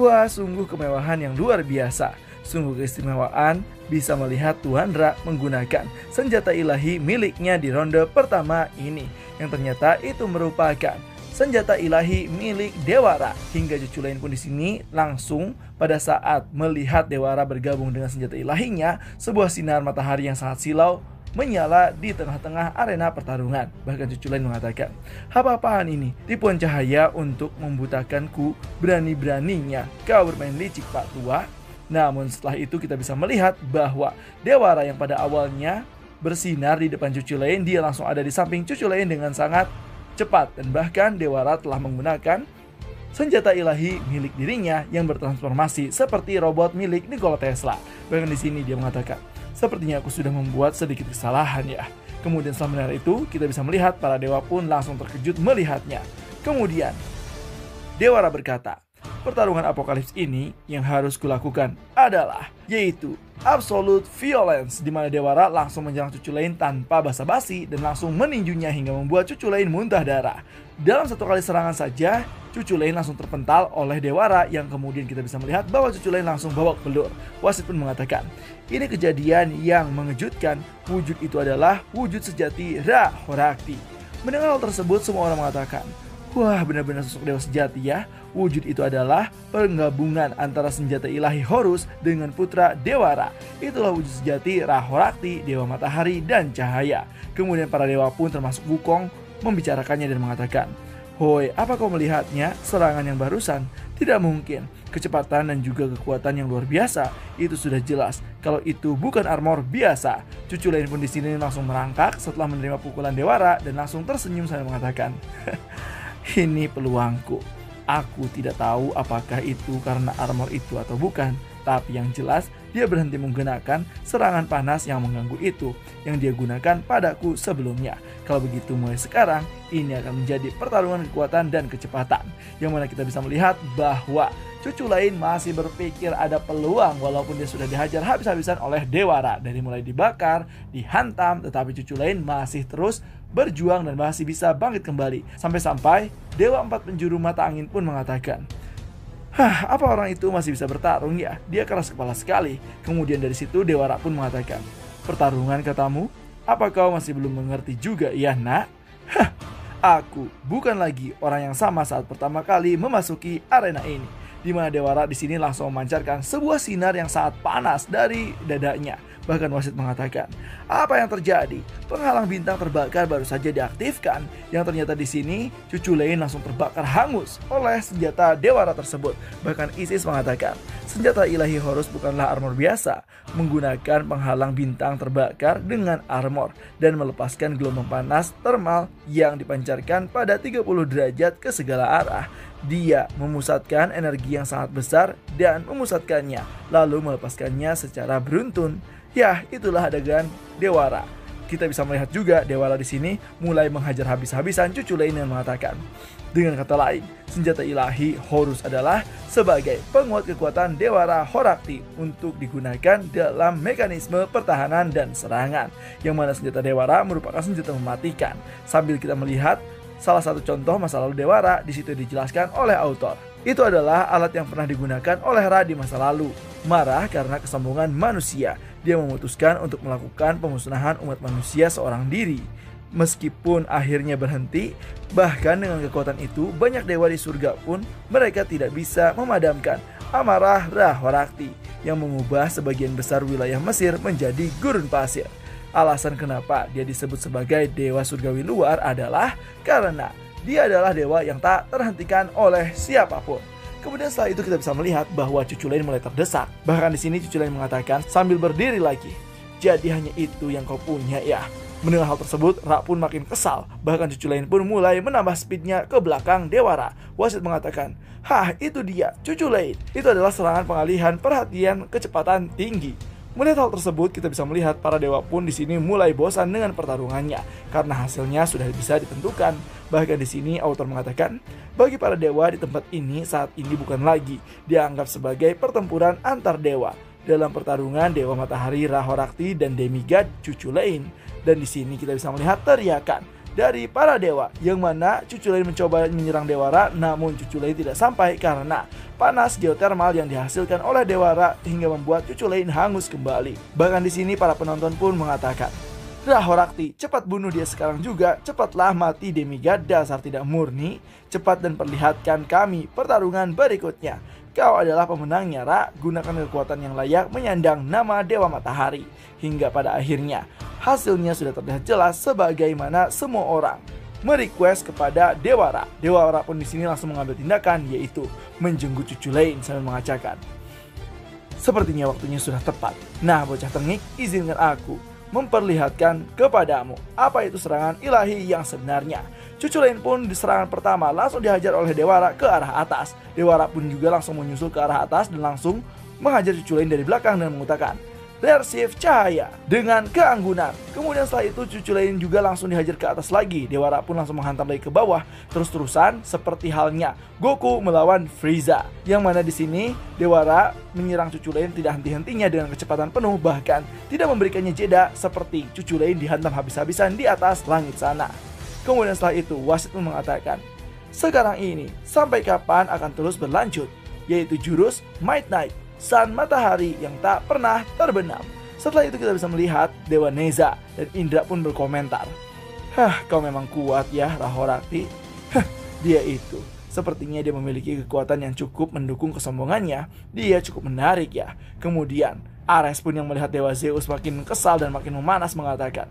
wah, sungguh kemewahan yang luar biasa. Sungguh keistimewaan bisa melihat Tuan Ra menggunakan senjata ilahi miliknya di ronde pertama ini. Yang ternyata itu merupakan senjata ilahi milik Dewa Ra. Hingga cucu lain pun di sini langsung pada saat melihat Dewa Ra bergabung dengan senjata ilahinya, sebuah sinar matahari yang sangat silau menyala di tengah-tengah arena pertarungan. Bahkan cucu lain mengatakan, apa-apaan ini? Tipuan cahaya untuk membutakanku, berani-beraninya kau bermain licik Pak Tua. Namun setelah itu kita bisa melihat bahwa Dewa Ra yang pada awalnya bersinar di depan cucu lain, dia langsung ada di samping cucu lain dengan sangat cepat. Dan bahkan Dewa Ra telah menggunakan senjata ilahi milik dirinya yang bertransformasi seperti robot milik Nikola Tesla. Bahkan di sini dia mengatakan, sepertinya aku sudah membuat sedikit kesalahan ya. Kemudian setelah mendengar itu, kita bisa melihat para dewa pun langsung terkejut melihatnya. Kemudian Dewa Ra berkata, pertarungan Apokalips ini yang harus kulakukan adalah yaitu Absolute Violence, di mana Dewa Ra langsung menyerang cucu lain tanpa basa-basi dan langsung meninjunya hingga membuat cucu lain muntah darah. Dalam satu kali serangan saja, cucu lain langsung terpental oleh Dewa Ra yang kemudian kita bisa melihat bahwa cucu lain langsung babak belur. Wasit pun mengatakan, ini kejadian yang mengejutkan, wujud itu adalah wujud sejati Ra Horakti. Mendengar hal tersebut, semua orang mengatakan, wah, benar-benar sosok dewa sejati ya. Wujud itu adalah penggabungan antara senjata ilahi Horus dengan putra Dewa Ra. Itulah wujud sejati Ra Horakti, Dewa Matahari dan Cahaya. Kemudian para dewa pun termasuk Wukong membicarakannya dan mengatakan, hoi, apa kau melihatnya? Serangan yang barusan? Tidak mungkin. Kecepatan dan juga kekuatan yang luar biasa. Itu sudah jelas kalau itu bukan armor biasa. Cucu lain pun di sini langsung merangkak setelah menerima pukulan Dewa Ra dan langsung tersenyum sambil mengatakan, ini peluangku. Aku tidak tahu apakah itu karena armor itu atau bukan, tapi yang jelas dia berhenti menggunakan serangan panas yang mengganggu itu yang dia gunakan padaku sebelumnya. Kalau begitu mulai sekarang ini akan menjadi pertarungan kekuatan dan kecepatan, yang mana kita bisa melihat bahwa cucu lain masih berpikir ada peluang walaupun dia sudah dihajar habis-habisan oleh Dewa Ra. Dari mulai dibakar, dihantam, tetapi cucu lain masih terus berjuang dan masih bisa bangkit kembali. Sampai-sampai Dewa Empat Penjuru Mata Angin pun mengatakan, apa orang itu masih bisa bertarung ya? Dia keras kepala sekali. Kemudian dari situ Dewa Ra pun mengatakan, pertarungan katamu? Apa kau masih belum mengerti juga ya nak? Aku bukan lagi orang yang sama saat pertama kali memasuki arena ini. Di mana Dewa Ra di sini langsung memancarkan sebuah sinar yang sangat panas dari dadanya. Bahkan wasit mengatakan, apa yang terjadi? Penghalang bintang terbakar baru saja diaktifkan. Yang ternyata di sini cucu Lane langsung terbakar hangus oleh senjata Dewara tersebut. Bahkan Isis mengatakan, senjata ilahi Horus bukanlah armor biasa, menggunakan penghalang bintang terbakar dengan armor dan melepaskan gelombang panas thermal yang dipancarkan pada 30 derajat ke segala arah. Dia memusatkan energi yang sangat besar dan memusatkannya, lalu melepaskannya secara beruntun. Ya, itulah adegan Dewara. Kita bisa melihat juga Dewara di sini mulai menghajar habis-habisan cucu Lane yang mengatakan, dengan kata lain, senjata ilahi Horus adalah sebagai penguat kekuatan Dewara Horakti untuk digunakan dalam mekanisme pertahanan dan serangan, yang mana senjata Dewara merupakan senjata mematikan. Sambil kita melihat salah satu contoh masa lalu Dewara di situ dijelaskan oleh autor. Itu adalah alat yang pernah digunakan oleh Ra di masa lalu. Marah karena kesombongan manusia, dia memutuskan untuk melakukan pemusnahan umat manusia seorang diri. Meskipun akhirnya berhenti, bahkan dengan kekuatan itu, banyak dewa di surga pun mereka tidak bisa memadamkan amarah Ra Horakti yang mengubah sebagian besar wilayah Mesir menjadi gurun pasir. Alasan kenapa dia disebut sebagai dewa surgawi luar adalah karena dia adalah dewa yang tak terhentikan oleh siapapun. Kemudian setelah itu kita bisa melihat bahwa cucu Lane mulai terdesak. Bahkan di sini cucu Lane mengatakan sambil berdiri lagi, "Jadi hanya itu yang kau punya ya?" Mendengar hal tersebut, Ra pun makin kesal. Bahkan cucu Lane pun mulai menambah speednya ke belakang Dewara. Wasit mengatakan, "Hah, itu dia, cucu Lane. Itu adalah serangan pengalihan perhatian kecepatan tinggi." Melihat hal tersebut, kita bisa melihat para dewa pun di sini mulai bosan dengan pertarungannya karena hasilnya sudah bisa ditentukan. Bahkan di sini autor mengatakan, bagi para dewa di tempat ini saat ini bukan lagi dianggap sebagai pertempuran antar dewa dalam pertarungan Dewa Matahari Ra Horakti dan demigod cucu Lane. Dan di sini kita bisa melihat teriakan dari para dewa, yang mana cucu Lane mencoba menyerang Dewara, namun cucu Lane tidak sampai karena panas geotermal yang dihasilkan oleh Dewara hingga membuat cucu Lane hangus kembali. Bahkan di sini para penonton pun mengatakan, "Ra Horakti, cepat bunuh dia sekarang juga, cepatlah mati demigod dasar tidak murni, cepat dan perlihatkan kami pertarungan berikutnya. Kau adalah pemenangnya, Ra, gunakan kekuatan yang layak menyandang nama Dewa Matahari." Hingga pada akhirnya, hasilnya sudah terlihat jelas sebagaimana semua orang merequest kepada Dewara. Dewara pun di sini langsung mengambil tindakan, yaitu menjenggut cucu Lane sambil mengatakan, "Sepertinya waktunya sudah tepat. Nah, bocah tengik, izinkan aku memperlihatkan kepadamu apa itu serangan ilahi yang sebenarnya." Cucu Lane pun di serangan pertama langsung dihajar oleh Dewara ke arah atas. Dewara pun juga langsung menyusul ke arah atas dan langsung menghajar cucu Lane dari belakang dan mengatakan, "Rersif cahaya," dengan keanggunan. Kemudian setelah itu cucu Lane juga langsung dihajar ke atas lagi. Dewara pun langsung menghantam lagi ke bawah, terus-terusan seperti halnya Goku melawan Frieza. Yang mana di sini Dewara menyerang cucu Lane tidak henti-hentinya dengan kecepatan penuh, bahkan tidak memberikannya jeda seperti cucu Lane dihantam habis-habisan di atas langit sana. Kemudian setelah itu wasit pun mengatakan, "Sekarang ini sampai kapan akan terus berlanjut?" Yaitu jurus Might Knight, Sang Matahari yang tak pernah terbenam. Setelah itu kita bisa melihat Dewa Neza dan Indra pun berkomentar, "Kau memang kuat ya, Ra Horakti." Dia itu sepertinya dia memiliki kekuatan yang cukup mendukung kesombongannya. Dia cukup menarik ya. Kemudian Ares pun yang melihat Dewa Zeus makin kesal dan makin memanas mengatakan,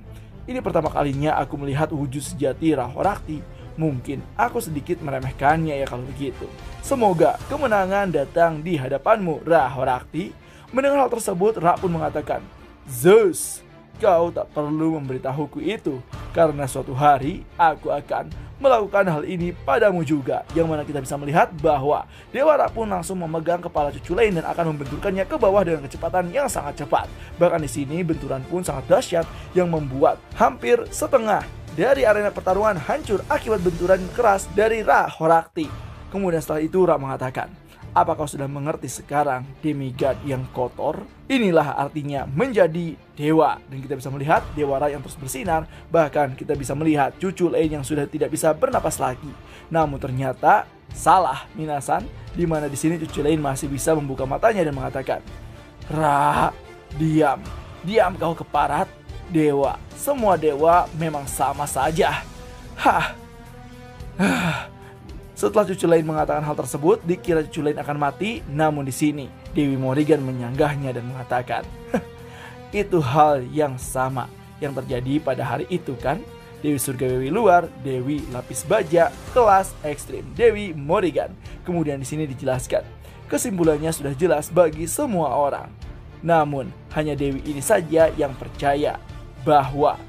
"Ini pertama kalinya aku melihat wujud sejati Ra Horakti. Mungkin aku sedikit meremehkannya ya kalau begitu. Semoga kemenangan datang di hadapanmu, Ra Horakti." Mendengar hal tersebut, Ra pun mengatakan, "Zeus, kau tak perlu memberitahuku itu, karena suatu hari aku akan melakukan hal ini padamu juga." Yang mana kita bisa melihat bahwa Dewa Ra pun langsung memegang kepala cucu Lane dan akan membenturkannya ke bawah dengan kecepatan yang sangat cepat. Bahkan di sini benturan pun sangat dahsyat yang membuat hampir setengah dari arena pertarungan hancur akibat benturan keras dari Ra Horakti. Kemudian setelah itu Ra mengatakan, "Apa kau sudah mengerti sekarang, demigod yang kotor? Inilah artinya menjadi dewa." Dan kita bisa melihat Dewa Ra yang terus bersinar. Bahkan kita bisa melihat cucu Lane yang sudah tidak bisa bernapas lagi. Namun ternyata salah minasan, di mana di sini cucu Lane masih bisa membuka matanya dan mengatakan, "Ra, diam. Diam kau keparat. Dewa, semua dewa memang sama saja." Setelah cucu Lane mengatakan hal tersebut, dikira cucu Lane akan mati. Namun di sini Dewi Morrigan menyanggahnya dan mengatakan, itu hal yang sama yang terjadi pada hari itu kan? Dewi Surgawi luar, Dewi Lapis Baja, kelas ekstrim, Dewi Morrigan. Kemudian di sini dijelaskan, kesimpulannya sudah jelas bagi semua orang. Namun, hanya Dewi ini saja yang percaya bahwa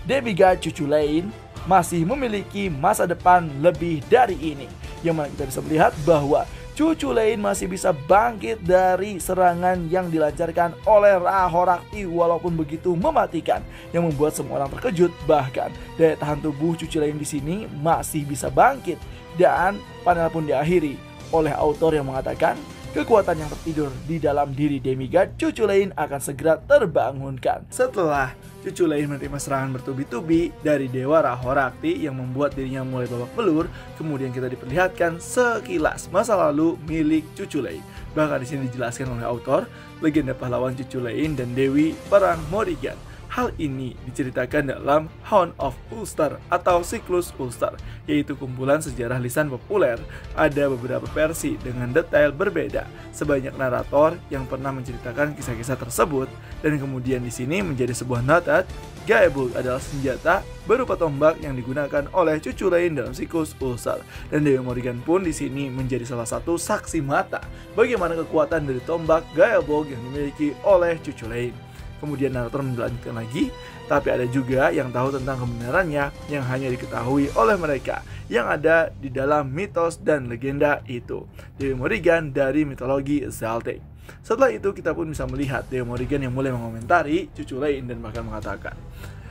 Demigod cucu lain masih memiliki masa depan lebih dari ini. Yang mana kita bisa melihat bahwa cucu lain masih bisa bangkit dari serangan yang dilancarkan oleh Rahorakti walaupun begitu mematikan, yang membuat semua orang terkejut. Bahkan daya tahan tubuh cucu lain di sini masih bisa bangkit, dan panel pun diakhiri oleh autor yang mengatakan kekuatan yang tertidur di dalam diri Demigod cucu lain akan segera terbangunkan. Setelah cucu lain menerima serangan bertubi-tubi dari Dewa Rahorakti yang membuat dirinya mulai babak belur, kemudian kita diperlihatkan sekilas masa lalu milik cucu lain. Bahkan di sini dijelaskan oleh autor, legenda pahlawan cucu lain dan Dewi Perang Morrigan. Hal ini diceritakan dalam Hound of Ulster atau Siklus Ulster, yaitu kumpulan sejarah lisan populer. Ada beberapa versi dengan detail berbeda, sebanyak narator yang pernah menceritakan kisah-kisah tersebut, dan kemudian di sini menjadi sebuah notat. Gaebul adalah senjata berupa tombak yang digunakan oleh cucu lain dalam Siklus Ulster, dan Dewi Morrigan pun di sini menjadi salah satu saksi mata bagaimana kekuatan dari tombak Gaebul yang dimiliki oleh cucu lain. Kemudian narator melanjutkan lagi, tapi ada juga yang tahu tentang kebenarannya yang hanya diketahui oleh mereka yang ada di dalam mitos dan legenda itu. Dewi Morrigan dari mitologi Celtic. Setelah itu kita pun bisa melihat Dewi Morrigan yang mulai mengomentari cucu lain dan bahkan mengatakan,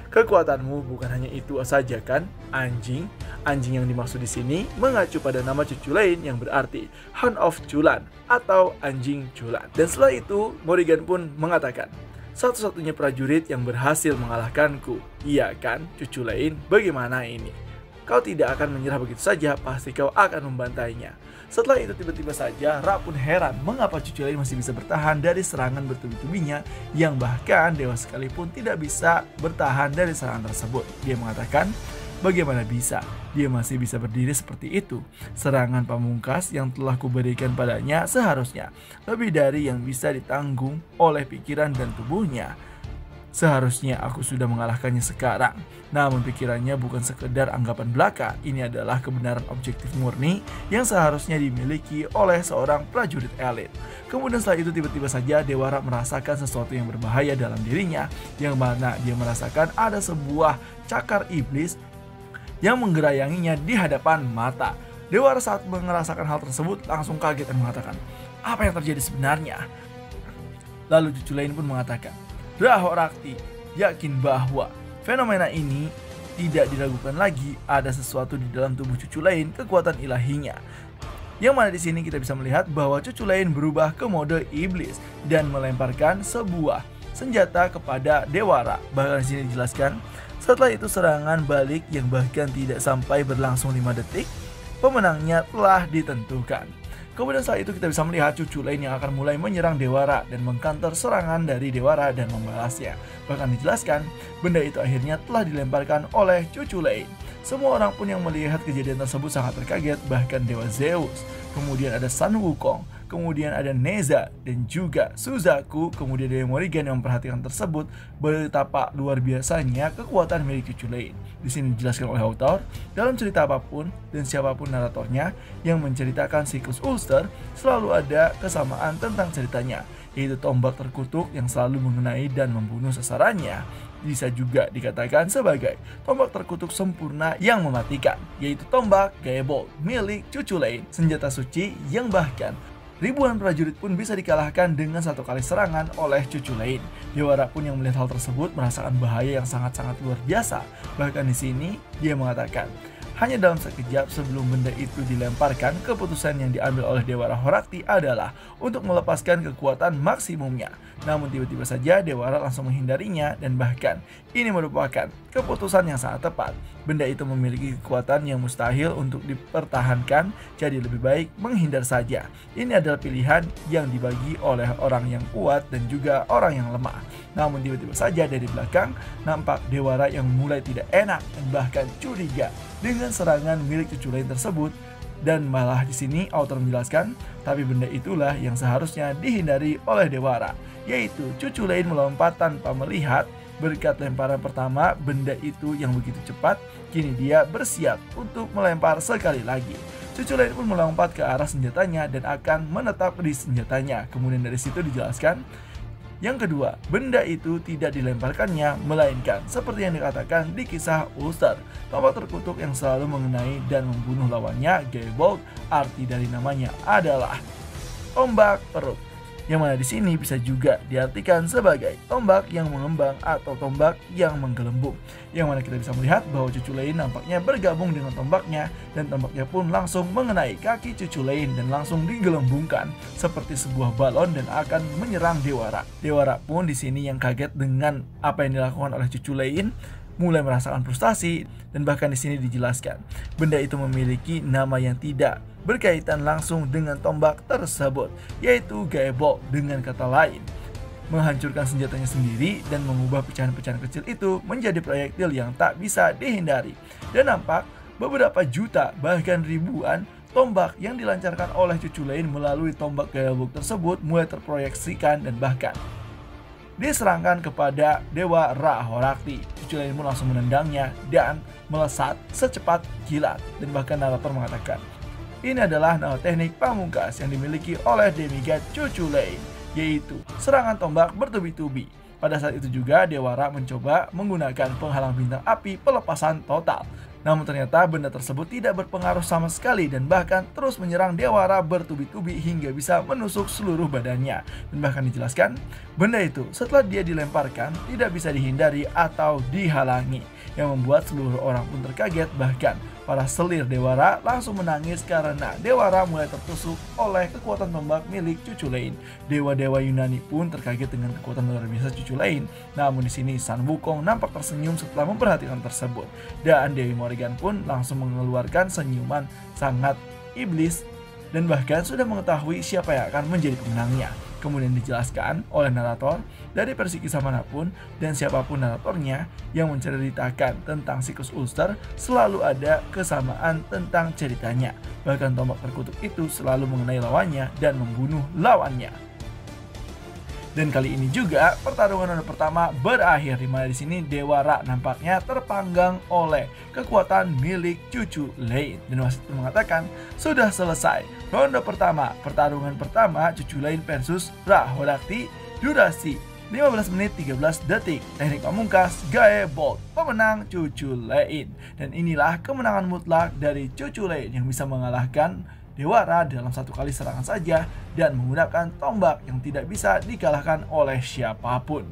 kekuatanmu bukan hanya itu saja kan, anjing. Anjing yang dimaksud di sini mengacu pada nama cucu lain yang berarti Hound of Chulan atau anjing Chulan. Dan setelah itu Morrigan pun mengatakan, satu-satunya prajurit yang berhasil mengalahkanku. Iya kan, cucu lain, bagaimana ini? Kau tidak akan menyerah begitu saja, pasti kau akan membantainya. Setelah itu tiba-tiba saja Ra pun heran mengapa cucu lain masih bisa bertahan dari serangan bertubi-tubinya, yang bahkan dewa sekalipun tidak bisa bertahan dari serangan tersebut. Dia mengatakan, bagaimana bisa dia masih bisa berdiri seperti itu? Serangan pamungkas yang telah kuberikan padanya seharusnya lebih dari yang bisa ditanggung oleh pikiran dan tubuhnya. Seharusnya aku sudah mengalahkannya sekarang. Namun pikirannya bukan sekedar anggapan belaka. Ini adalah kebenaran objektif murni yang seharusnya dimiliki oleh seorang prajurit elit. Kemudian setelah itu tiba-tiba saja Dewa Ra merasakan sesuatu yang berbahaya dalam dirinya, yang mana dia merasakan ada sebuah cakar iblis yang menggerayanginya di hadapan mata. Dewa Ra saat merasakan hal tersebut langsung kaget dan mengatakan, apa yang terjadi sebenarnya? Lalu cucu lain pun mengatakan, Rahorakti yakin bahwa fenomena ini tidak diragukan lagi, ada sesuatu di dalam tubuh cucu lain, kekuatan ilahinya. Yang mana di sini kita bisa melihat bahwa cucu lain berubah ke mode iblis dan melemparkan sebuah senjata kepada Dewa Ra. Bahkan di sini dijelaskan, setelah itu serangan balik yang bahkan tidak sampai berlangsung 5 detik, pemenangnya telah ditentukan. Kemudian saat itu kita bisa melihat cucu lain yang akan mulai menyerang Dewa Ra dan mengcounter serangan dari Dewa Ra dan membalasnya. Bahkan dijelaskan, benda itu akhirnya telah dilemparkan oleh cucu lain. Semua orang pun yang melihat kejadian tersebut sangat terkaget, bahkan Dewa Zeus. Kemudian ada Sun Wukong, kemudian ada Neza dan juga Suzaku. Kemudian Dewi Morrigan yang memperhatikan tersebut, betapa luar biasanya kekuatan milik cucu lain. Di sini dijelaskan oleh autor, dalam cerita apapun dan siapapun naratornya yang menceritakan Siklus Ulster, selalu ada kesamaan tentang ceritanya, yaitu tombak terkutuk yang selalu mengenai dan membunuh sasarannya. Bisa juga dikatakan sebagai tombak terkutuk sempurna yang mematikan, yaitu tombak Gaebul milik cucu lain, senjata suci yang bahkan ribuan prajurit pun bisa dikalahkan dengan satu kali serangan oleh cucu lain. Dewa Ra pun yang melihat hal tersebut merasakan bahaya yang sangat-sangat luar biasa. Bahkan di sini dia mengatakan, hanya dalam sekejap sebelum benda itu dilemparkan, keputusan yang diambil oleh Dewa Rahorakti adalah untuk melepaskan kekuatan maksimumnya. Namun tiba-tiba saja Dewa Ra langsung menghindarinya, dan bahkan ini merupakan keputusan yang sangat tepat. Benda itu memiliki kekuatan yang mustahil untuk dipertahankan, jadi lebih baik menghindar saja. Ini adalah pilihan yang dibagi oleh orang yang kuat dan juga orang yang lemah. Namun tiba-tiba saja dari belakang nampak Dewa Ra yang mulai tidak enak dan bahkan curiga dengan serangan milik cucu lain tersebut. Dan malah di sini author menjelaskan, tapi benda itulah yang seharusnya dihindari oleh Dewa Ra. yaitu Cucu Lane melompat tanpa melihat. Berkat lemparan pertama, benda itu yang begitu cepat, kini dia bersiap untuk melempar sekali lagi. Cucu Lane pun melompat ke arah senjatanya dan akan menetap di senjatanya. Kemudian dari situ dijelaskan, yang kedua, benda itu tidak dilemparkannya, melainkan seperti yang dikatakan di kisah Ulster, tombak terkutuk yang selalu mengenai dan membunuh lawannya, Gaybold. Arti dari namanya adalah tombak perut, yang mana di sini bisa juga diartikan sebagai tombak yang mengembang atau tombak yang menggelembung. Yang mana kita bisa melihat bahwa Cucu Lane nampaknya bergabung dengan tombaknya, dan tombaknya pun langsung mengenai kaki Cucu Lane dan langsung digelembungkan seperti sebuah balon dan akan menyerang Dewara. Dewara pun di sini yang kaget dengan apa yang dilakukan oleh Cucu Lane, mulai merasakan frustasi, dan bahkan di sini dijelaskan benda itu memiliki nama yang tidak berkaitan langsung dengan tombak tersebut, yaitu Gaybold. Dengan kata lain, menghancurkan senjatanya sendiri dan mengubah pecahan-pecahan kecil itu menjadi proyektil yang tak bisa dihindari. Dan nampak beberapa juta bahkan ribuan tombak yang dilancarkan oleh Cucu Lane melalui tombak Gaybold tersebut mulai terproyeksikan dan bahkan diserangkan kepada Dewa Ra-Horakhti. Cucu Lane pun langsung menendangnya dan melesat secepat kilat. Dan bahkan narator mengatakan, ini adalah nama teknik pamungkas yang dimiliki oleh demigod Cucu Lane, yaitu serangan tombak bertubi-tubi. Pada saat itu juga Dewa Ra mencoba menggunakan penghalang bintang api pelepasan total. Namun ternyata benda tersebut tidak berpengaruh sama sekali dan bahkan terus menyerang Dewa Ra bertubi-tubi hingga bisa menusuk seluruh badannya. Dan bahkan dijelaskan, benda itu setelah dia dilemparkan tidak bisa dihindari atau dihalangi, yang membuat seluruh orang pun terkaget. Bahkan para selir Dewa Ra langsung menangis karena Dewa Ra mulai tertusuk oleh kekuatan tombak milik Cucu Lane. Dewa-dewa Yunani pun terkaget dengan kekuatan luar biasa Cucu Lane. Namun di sini San Wukong nampak tersenyum setelah memperhatikan tersebut, dan Dewi Morrigan pun langsung mengeluarkan senyuman sangat iblis dan bahkan sudah mengetahui siapa yang akan menjadi pemenangnya. Kemudian dijelaskan oleh narator dari versi kisah manapun dan siapapun naratornya yang menceritakan tentang siklus Ulster, selalu ada kesamaan tentang ceritanya. Bahkan tombak terkutuk itu selalu mengenai lawannya dan membunuh lawannya. Dan kali ini juga pertarungan ronde pertama berakhir, di mana di sini Dewa Ra nampaknya terpanggang oleh kekuatan milik Cucu Lane. Dan wasit pun mengatakan sudah selesai ronde pertama. Pertarungan pertama Cucu Lane versus Ra-Horakhti, durasi 15 menit 13 detik. Teknik pamungkas Gaybold, pemenang Cucu Lane. Dan inilah kemenangan mutlak dari Cucu Lane yang bisa mengalahkan Dewa Ra dalam satu kali serangan saja dan menggunakan tombak yang tidak bisa dikalahkan oleh siapapun.